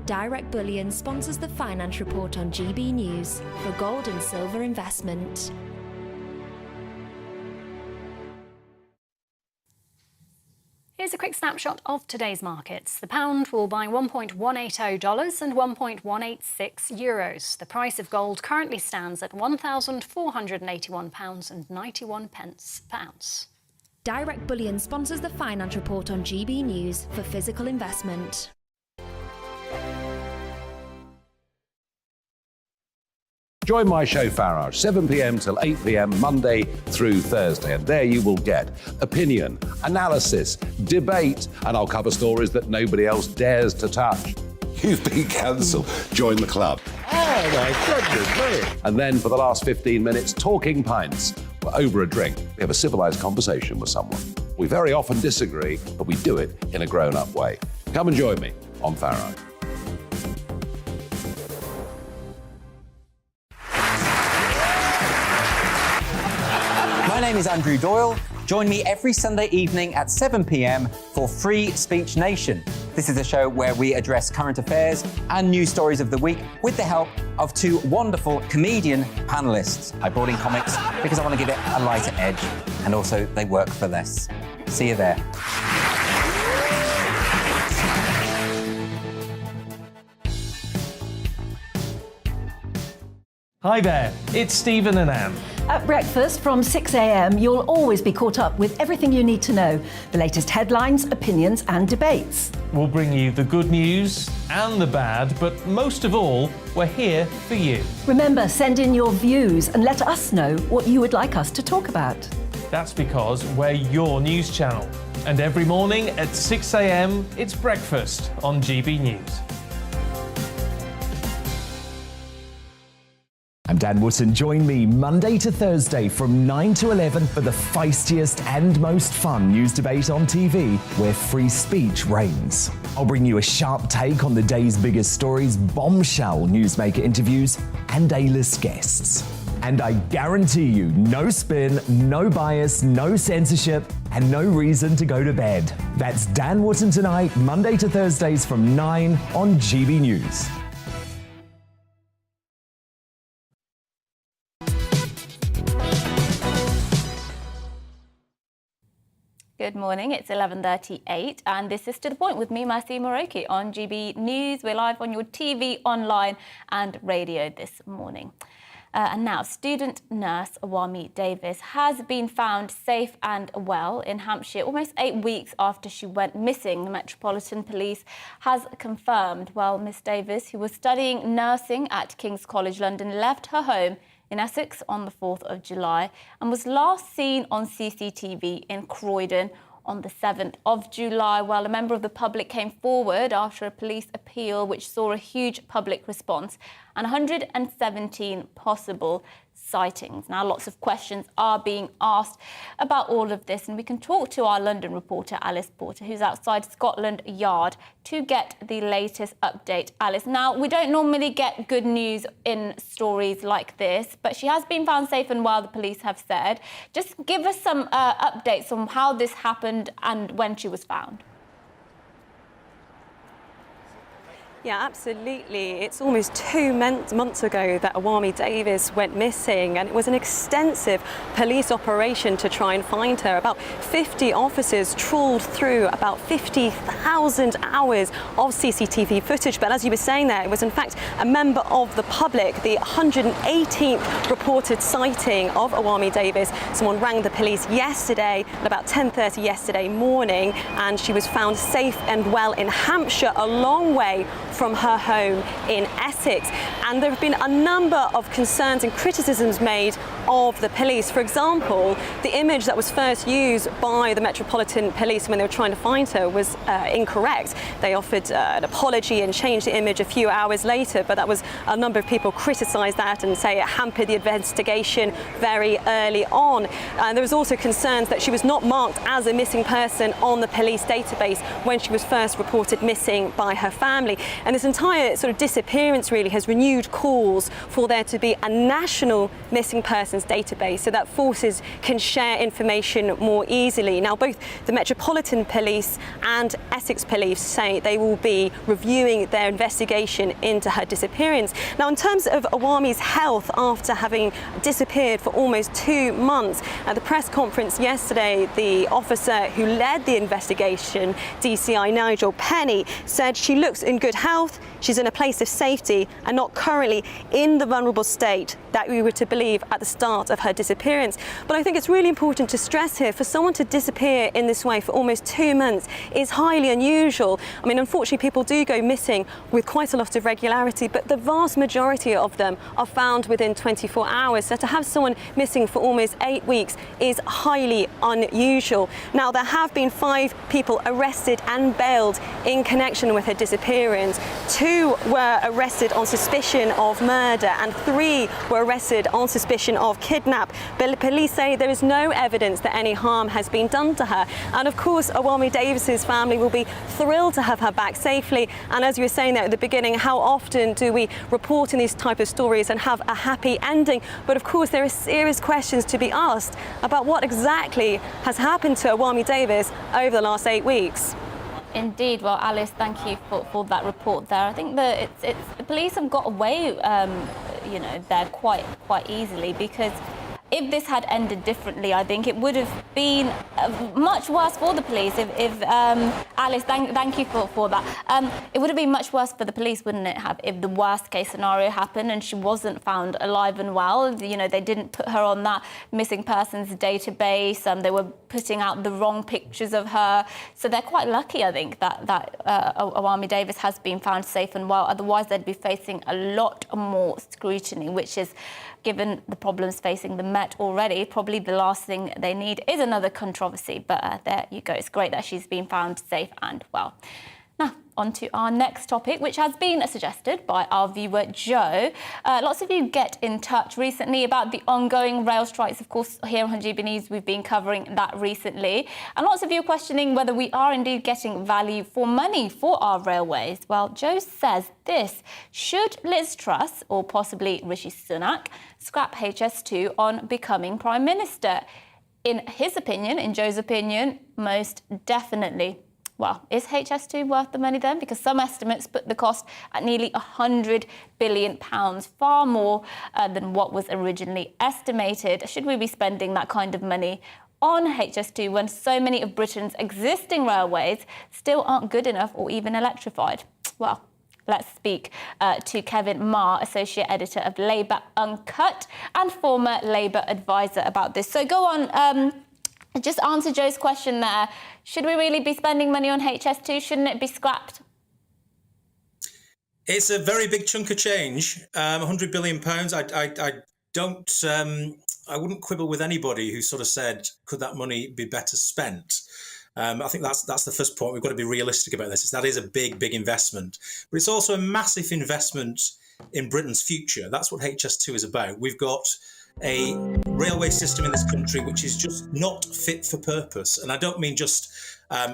Direct Bullion sponsors the Finance Report on GB News for gold and silver investment. Here's a quick snapshot of today's markets. The pound will buy $1.180 and €1.186. The price of gold currently stands at £1,481.91 per ounce. Direct Bullion sponsors the Finance Report on GB News for physical investment. Join my show Farage, 7 p.m. till 8 p.m. Monday through Thursday. And there you will get opinion, analysis, debate, and I'll cover stories that nobody else dares to touch. You've been cancelled. Join the club. Oh, my goodness me. And then for the last 15 minutes, talking pints. We're over a drink. We have a civilised conversation with someone. We very often disagree, but we do it in a grown-up way. Come and join me on Farage. My name is Andrew Doyle. Join me every Sunday evening at 7 p.m. for Free Speech Nation. This is a show where we address current affairs and news stories of the week with the help of two wonderful comedian panellists. I brought in comics because I want to give it a lighter edge, and also they work for less. See you there. Hi there, it's Stephen and Anne. At breakfast from 6 a.m, you'll always be caught up with everything you need to know, the latest headlines, opinions and debates. We'll bring you the good news and the bad, but most of all, we're here for you. Remember, send in your views and let us know what you would like us to talk about. That's because we're your news channel. And every morning at 6 a.m, it's breakfast on GB News. I'm Dan Wootton. Join me Monday to Thursday from 9 to 11 for the feistiest and most fun news debate on TV, where free speech reigns. I'll bring you a sharp take on the day's biggest stories, bombshell newsmaker interviews, and A-list guests. And I guarantee you, no spin, no bias, no censorship, and no reason to go to bed. That's Dan Wootton Tonight, Monday to Thursdays from 9 on GB News. Good morning, it's 11:38 and this is To The Point with me, Mercy Moroki on GB News. We're live on your TV, online and radio this morning. And now, student nurse Owami Davis has been found safe and well in Hampshire almost 8 weeks after she went missing. The Metropolitan Police has confirmed. Well, Miss Davis, who was studying nursing at King's College London, left her home in Essex on the 4th of July and was last seen on CCTV in Croydon on the 7th of July. Well, a member of the public came forward after a police appeal which saw a huge public response and 117 possible sightings. Now, lots of questions are being asked about all of this, and we can talk to our London reporter, Alice Porter, who's outside Scotland Yard, to get the latest update. Alice, now, we don't normally get good news in stories like this, but she has been found safe and well, the police have said. Just give us some updates on how this happened and when she was found. Yeah, absolutely. It's almost 2 months ago that Owami Davis went missing, and it was an extensive police operation to try and find her. About 50 officers trawled through about 50,000 hours of CCTV footage. But as you were saying there, it was in fact a member of the public, the 118th reported sighting of Owami Davis. Someone rang the police yesterday at about 10:30 yesterday morning, and she was found safe and well in Hampshire, a long way from her home in Essex. And there have been a number of concerns and criticisms made of the police. For example, the image that was first used by the Metropolitan Police when they were trying to find her was incorrect. They offered an apology and changed the image a few hours later, but that was a number of people criticised that and say it hampered the investigation very early on. There was also concerns that she was not marked as a missing person on the police database when she was first reported missing by her family. And this entire sort of disappearance really has renewed calls for there to be a national missing persons database so that forces can share information more easily. Now, both the Metropolitan Police and Essex Police say they will be reviewing their investigation into her disappearance. Now, in terms of Owami's health after having disappeared for almost 2 months, at the press conference yesterday, the officer who led the investigation, DCI Nigel Penny, said she looks in good health, she's in a place of safety and not currently in the vulnerable state that we were to believe at the start of her disappearance. But I think it's really important to stress here, for someone to disappear in this way for almost 2 months is highly unusual. I mean, unfortunately, people do go missing with quite a lot of regularity, but the vast majority of them are found within 24 hours. So to have someone missing for almost 8 weeks is highly unusual. Now, there have been 5 people arrested and bailed in connection with her disappearance. 2 were arrested on suspicion of murder and 3 were arrested on suspicion of kidnap. But police say there is no evidence that any harm has been done to her. And of course, Owami Davis's family will be thrilled to have her back safely. And as you were saying there at the beginning, how often do we report in these type of stories and have a happy ending? But of course, there are serious questions to be asked about what exactly has happened to Owami Davis over the last 8 weeks. Indeed. Well, Alice, thank you for that report there. I think that the police have got away, there quite easily, because if this had ended differently, I think it would have been much worse for the police. If Alice, thank you for that. It would have been much worse for the police, wouldn't it have, if the worst case scenario happened and she wasn't found alive and well? You know, they didn't put her on that missing persons database. They were putting out the wrong pictures of her. So they're quite lucky, I think, that Owami Davis has been found safe and well. Otherwise, they'd be facing a lot more scrutiny, which is, given the problems facing the Met already, probably the last thing they need is another controversy. But there you go. It's great that she's been found safe and well. Now, on to our next topic, which has been suggested by our viewer, Joe. Lots of you get in touch recently about the ongoing rail strikes. Of course, here on GB News, we've been covering that recently. And lots of you are questioning whether we are indeed getting value for money for our railways. Well, Joe says this: should Liz Truss, or possibly Rishi Sunak, scrap HS2 on becoming Prime Minister? In his opinion, in Joe's opinion, most definitely. Well, is HS2 worth the money then? Because some estimates put the cost at nearly £100 billion, far more than what was originally estimated. Should we be spending that kind of money on HS2 when so many of Britain's existing railways still aren't good enough or even electrified? Well, let's speak to Kevin Marr, Associate Editor of Labour Uncut and former Labour advisor about this. So go on, just answer Joe's question there. Should we really be spending money on HS2? Shouldn't it be scrapped? It's a very big chunk of change, £100 billion. I wouldn't quibble with anybody who sort of said, could that money be better spent? I think that's the first point. We've got to be realistic about this. That is a big, big investment. But it's also a massive investment in Britain's future. That's what HS2 is about. We've got a railway system in this country which is just not fit for purpose. And I don't mean just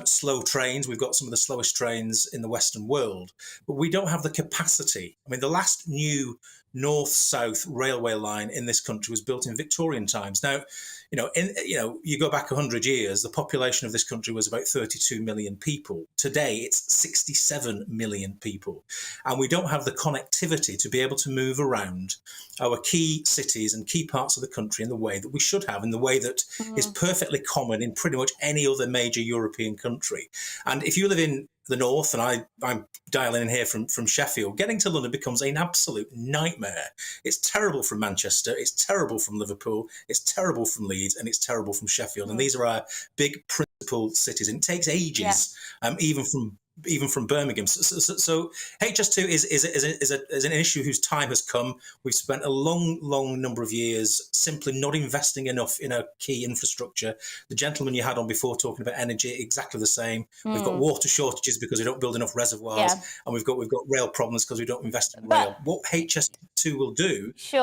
slow trains. We've got some of the slowest trains in the Western world, but we don't have the capacity. I mean, the last new north-south railway line in this country was built in Victorian times. Now, you go back 100 years, the population of this country was about 32 million people. Today, it's 67 million people. And we don't have the connectivity to be able to move around our key cities and key parts of the country in the way that we should have, in the way that is perfectly common in pretty much any other major European country. And if you live in the north, and I'm dialing in here from Sheffield, getting to London becomes an absolute nightmare. It's terrible from Manchester, it's terrible from Liverpool, it's terrible from Leeds, and it's terrible from Sheffield. And these are our big principal cities, and it takes ages, even from Birmingham. So HS2 is an issue whose time has come. We've spent a long number of years simply not investing enough in our key infrastructure. The gentleman you had on before talking about energy, exactly the same. We've got water shortages because we don't build enough reservoirs, and we've got rail problems because we don't invest in rail. What HS2 will do is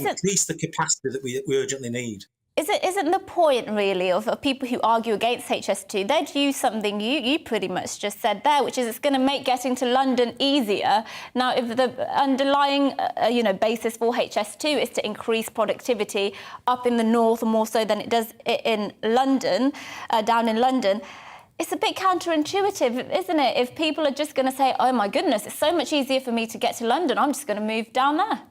increase the capacity that we urgently need. Isn't the point really of people who argue against HS2, they'd use something you pretty much just said there, which is it's going to make getting to London easier. Now, if the underlying basis for HS2 is to increase productivity up in the north more so than it does in London, down in London, it's a bit counterintuitive, isn't it? If people are just going to say, oh my goodness, it's so much easier for me to get to London, I'm just going to move down there.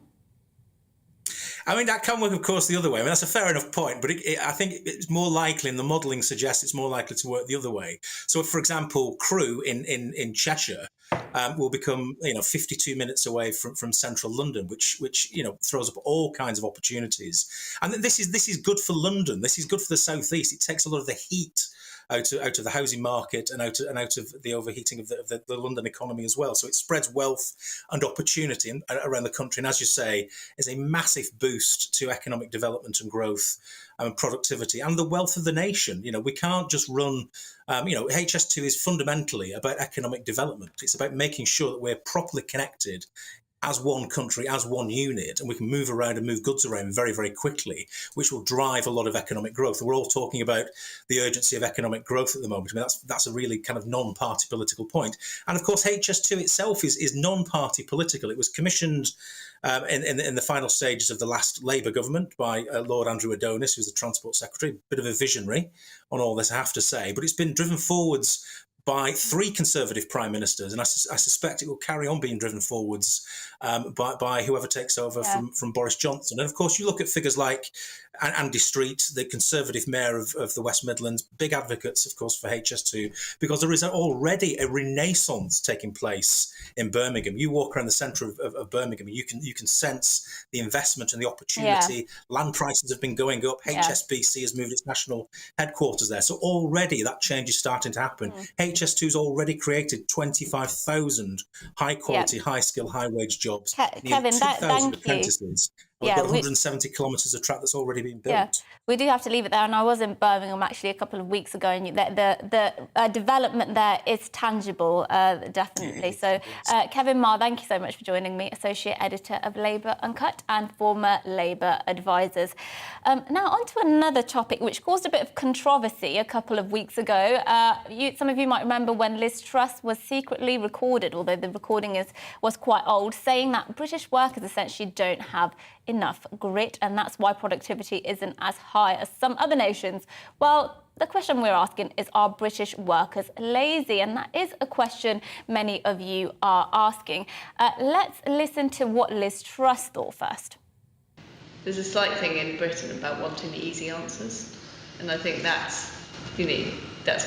I mean, that can work, of course, the other way. I mean, that's a fair enough point, but I think it's more likely, and the modelling suggests it's more likely to work the other way. So, for example, Crewe in Cheshire will become 52 minutes away from central London, which throws up all kinds of opportunities. And this is good for London. This is good for the southeast. It takes a lot of the heat out of the housing market and out of the overheating of the London economy as well. So it spreads wealth and opportunity around the country. And as you say, is a massive boost to economic development and growth and productivity and the wealth of the nation. We can't just run, HS2 is fundamentally about economic development. It's about making sure that we're properly connected as one country, as one unit, and we can move around and move goods around very, very quickly, which will drive a lot of economic growth. We're all talking about the urgency of economic growth at the moment. I mean, that's a really kind of non-party political point. And of course, HS2 itself is non-party political. It was commissioned in the final stages of the last Labour government by Lord Andrew Adonis, who's the Transport Secretary, a bit of a visionary on all this, I have to say, but it's been driven forwards by 3 Conservative prime ministers, and I suspect it will carry on being driven forwards by whoever takes over from Boris Johnson. And of course, you look at figures like Andy Street, the Conservative mayor of the West Midlands, big advocates, of course, for HS2, because there is already a renaissance taking place in Birmingham. You walk around the centre of Birmingham, and you can sense the investment and the opportunity. Yeah. Land prices have been going up. HSBC has moved its national headquarters there. So already that change is starting to happen. HS2's already created 25,000 high-quality, high-skill, high-wage jobs. Kevin, thank you. We've got 170 kilometres of track that's already been built. Yeah, we do have to leave it there. And I was in Birmingham actually a couple of weeks ago, and the development there is tangible, definitely. So, Kevin Marr, thank you so much for joining me, Associate Editor of Labour Uncut and former Labour advisors. Now, on to another topic which caused a bit of controversy a couple of weeks ago. Some of you might remember when Liz Truss was secretly recorded, although the recording was quite old, saying that British workers essentially don't have enough grit, and that's why productivity isn't as high as some other nations. Well, the question we're asking is, are British workers lazy? And that is a question many of you are asking. Let's listen to what Liz Truss thought first. There's a slight thing in Britain about wanting the easy answers, and I think that's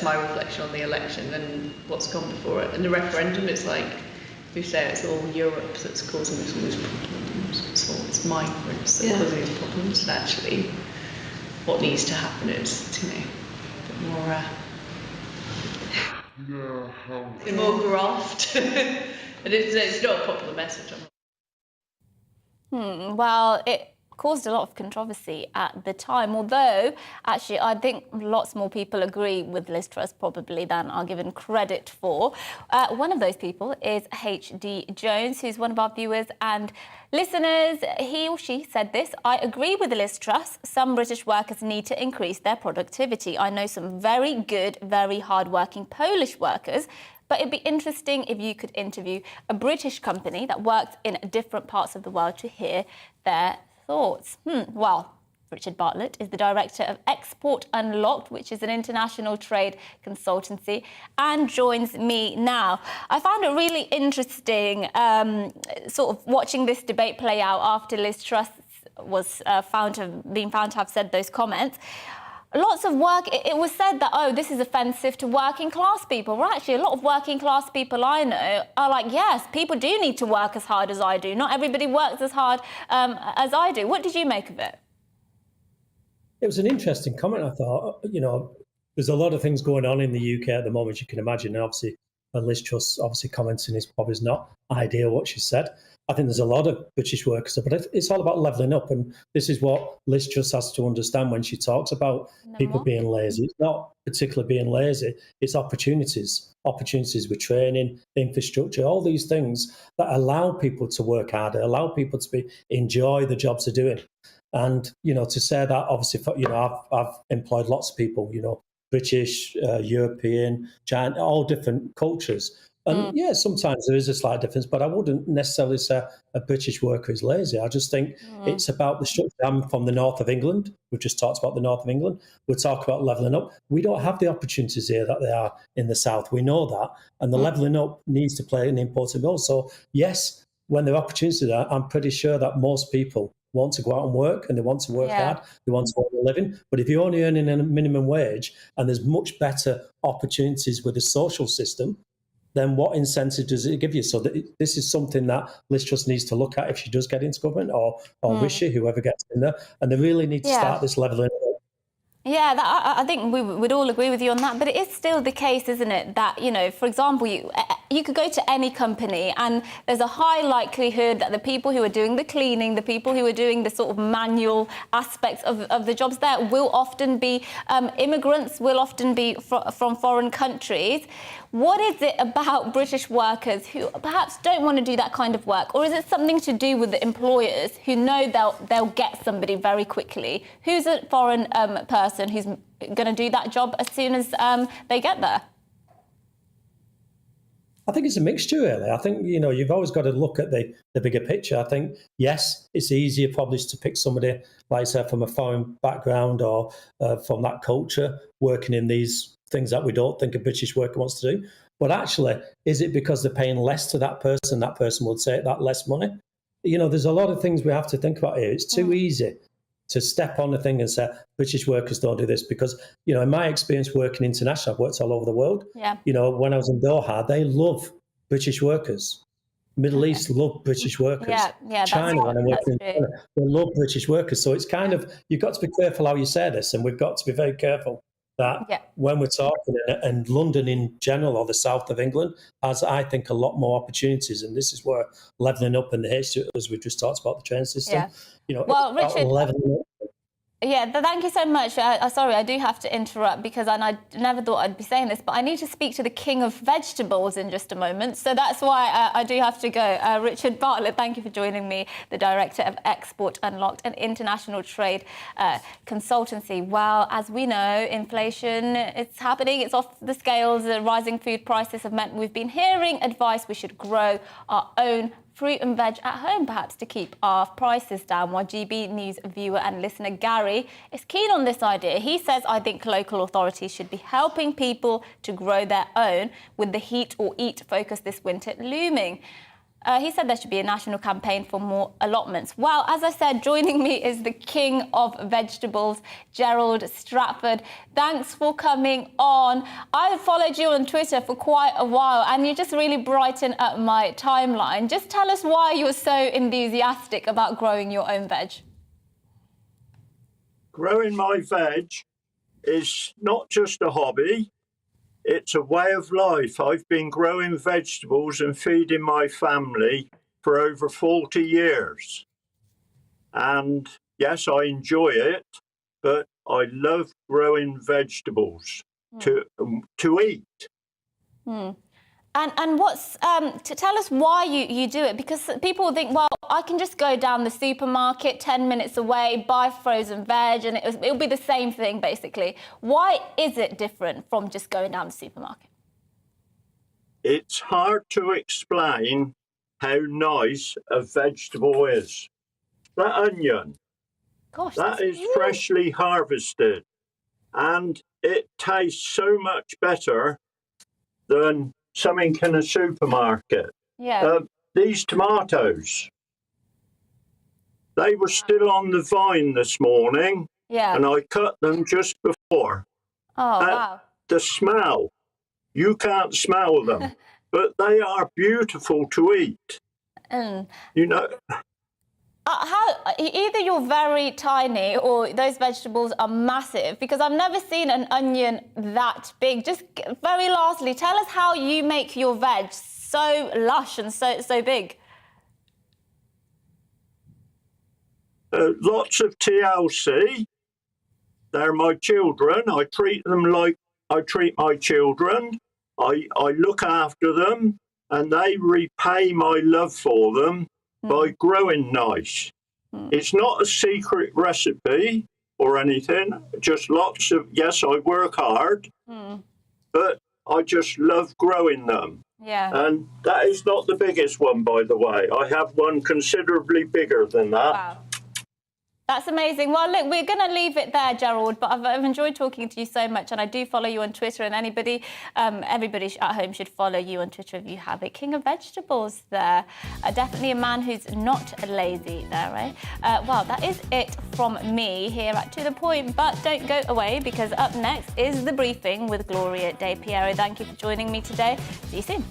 my reflection on the election and what's gone before it. And the referendum, it's like we say it's all Europe that's causing us all these problems. It's migrants that are causing these problems. And actually, what needs to happen is, a bit more graft. And it's not a popular message. Well, it caused a lot of controversy at the time, although actually I think lots more people agree with Liz Truss probably than are given credit for. One of those people is H.D. Jones, who's one of our viewers and listeners. He or she said this: I agree with Liz Truss. Some British workers need to increase their productivity. I know some very good, very hard-working Polish workers, but it'd be interesting if you could interview a British company that works in different parts of the world to hear their thoughts. Well, Richard Bartlett is the director of Export Unlocked, which is an international trade consultancy, and joins me now. I found it really interesting sort of watching this debate play out after Liz Truss was found to have said those comments. Lots of work, it was said that, oh, this is offensive to working class people. Well, actually, a lot of working class people I know are like, yes, people do need to work as hard as I do. Not everybody works as hard as I do. What did you make of it? It was an interesting comment, I thought. There's a lot of things going on in the UK at the moment, you can imagine. And obviously, Liz Truss commenting is probably not ideal what she said. I think there's a lot of British workers, but it's all about levelling up. And this is what Liz Truss has to understand when she talks about people being lazy. It's not particularly being lazy, it's opportunities with training, infrastructure, all these things that allow people to work harder, allow people to enjoy the jobs they're doing. And, to say that, obviously, I've employed lots of people, British, European, China, all different cultures. And sometimes there is a slight difference, but I wouldn't necessarily say a British worker is lazy. I just think it's about the structure. I'm from the north of England. We've just talked about the north of England. We're talking about levelling up. We don't have the opportunities here that they are in the south. We know that. And the levelling up needs to play an important role. So, yes, when there are opportunities there, I'm pretty sure that most people want to go out and work, and they want to work hard, they want to earn a living. But if you're only earning a minimum wage and there's much better opportunities with the social system, then what incentive does it give you? So this is something that Liz Truss needs to look at if she does get into government, or Rishi, whoever gets in there. And they really need to start this levelling up. Yeah, I think we would all agree with you on that. But it is still the case, isn't it, that, for example, you could go to any company and there's a high likelihood that the people who are doing the cleaning, the people who are doing the sort of manual aspects of the jobs there will often be immigrants, will often be from foreign countries. What is it about British workers who perhaps don't want to do that kind of work? Or is it something to do with the employers who know they'll get somebody very quickly? Who's a foreign person who's going to do that job as soon as they get there? I think it's a mixture, really. I think, you've always got to look at the bigger picture. I think, yes, it's easier probably to pick somebody, like I said, from a foreign background or from that culture, working in these things that we don't think a British worker wants to do. But actually, is it because they're paying less to that person would take that less money? There's a lot of things we have to think about here. It's too easy to step on a thing and say British workers don't do this, because, in my experience working international, I've worked all over the world. Yeah. When I was in Doha, they love British workers. Middle East love British workers. Yeah, China, when I'm working in China, they love British workers. So it's kind of, you've got to be careful how you say this, and we've got to be very careful that when we're talking, and London in general, or the south of England, has, I think, a lot more opportunities. And this is where levelling up and the H2, as we've just talked about, the train system. Well, Richard, levelling up. Thank you so much. Sorry, I do have to interrupt because I never thought I'd be saying this, but I need to speak to the king of vegetables in just a moment. So that's why I do have to go. Richard Bartlett, thank you for joining me, the Director of Export Unlocked, an international trade consultancy. Well, as we know, inflation, it's happening. It's off the scales. The rising food prices have meant we've been hearing advice we should grow our own fruit and veg at home, perhaps to keep our prices down, while GB News viewer and listener Gary is keen on this idea. He says, I think local authorities should be helping people to grow their own with the heat or eat focus this winter looming. He said there should be a national campaign for more allotments. Well, as I said, joining me is the king of vegetables, Gerald Stratford. Thanks for coming on. I followed you on Twitter for quite a while, and you just really brighten up my timeline. Just tell us why you're so enthusiastic about growing your own veg. Growing my veg is not just a hobby. It's a way of life. I've been growing vegetables and feeding my family for over 40 years. And yes, I enjoy it, but I love growing vegetables to eat. And what's to tell us why you do it? Because people think, well, I can just go down the supermarket 10 minutes away, buy frozen veg, and it'll be the same thing, basically. Why is it different from just going down the supermarket? It's hard to explain how nice a vegetable is. That onion, that is freshly harvested, and it tastes so much better than something in a supermarket. These tomatoes, they were still on the vine this morning, and I cut them just before. Wow. The smell, you can't smell them, but they are beautiful to eat. You know. Either you're very tiny or those vegetables are massive, because I've never seen an onion that big. Just very lastly, tell us how you make your veg so lush and so big. Lots of TLC. They're my children. I treat them like I treat my children. I look after them, and they repay my love for them by growing nice. It's not a secret recipe or anything, just lots of, yes, I work hard, but I just love growing them. And that is not the biggest one, by the way. I have one considerably bigger than that. Wow. That's amazing. Well, look, we're going to leave it there, Gerald, but I've enjoyed talking to you so much, and I do follow you on Twitter, and everybody at home should follow you on Twitter if you have it. King of Vegetables there. Definitely a man who's not lazy there, right? Well, that is it from me here at To The Point, but don't go away, because up next is The Briefing with Gloria De Piero. Thank you for joining me today. See you soon.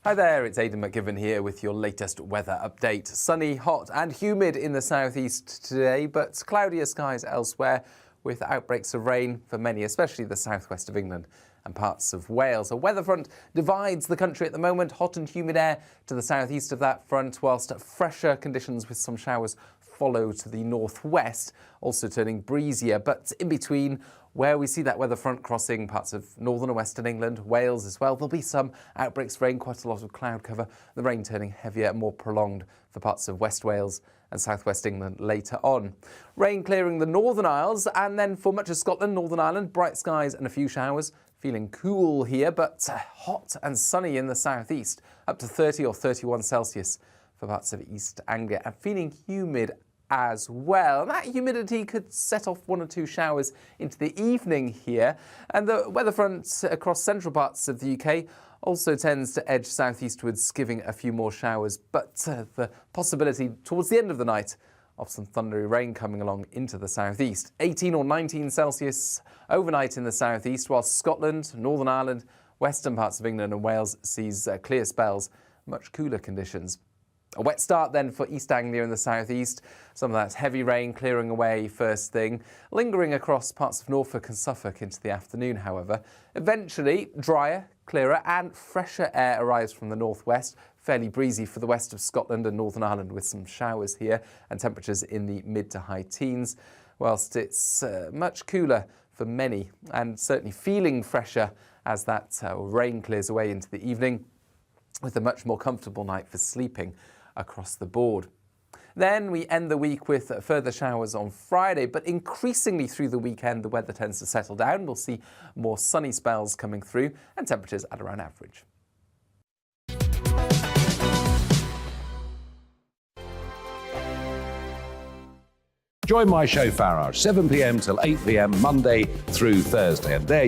Hi there, it's Aidan McGivern here with your latest weather update. Sunny, hot and humid in the southeast today, but cloudier skies elsewhere with outbreaks of rain for many, especially the southwest of England and parts of Wales. A weather front divides the country at the moment, hot and humid air to the southeast of that front, whilst fresher conditions with some showers follow to the northwest, also turning breezier, but in between, where we see that weather front crossing parts of northern and western England, Wales as well, there'll be some outbreaks of rain, quite a lot of cloud cover, the rain turning heavier and more prolonged for parts of West Wales and southwest England later on. Rain clearing the Northern Isles, and then for much of Scotland, Northern Ireland, bright skies and a few showers. Feeling cool here, but hot and sunny in the southeast, up to 30 or 31 Celsius for parts of East Anglia, and feeling humid as well. That humidity could set off one or two showers into the evening here, and the weather front across central parts of the UK also tends to edge southeastwards, giving a few more showers, but the possibility towards the end of the night of some thundery rain coming along into the southeast. 18 or 19 Celsius overnight in the southeast, while Scotland, Northern Ireland, western parts of England and Wales sees clear spells, much cooler conditions. A wet start then for East Anglia in the southeast. Some of that heavy rain clearing away first thing, lingering across parts of Norfolk and Suffolk into the afternoon, however. Eventually, drier, clearer and fresher air arrives from the northwest. Fairly breezy for the west of Scotland and Northern Ireland with some showers here and temperatures in the mid to high teens, whilst it's much cooler for many and certainly feeling fresher as that rain clears away into the evening, with a much more comfortable night for sleeping across the board. Then we end the week with further showers on Friday, but increasingly through the weekend the weather tends to settle down. We'll see more sunny spells coming through and temperatures at around average. Join my show Farage, 7 p.m. till 8 p.m. Monday through Thursday, and there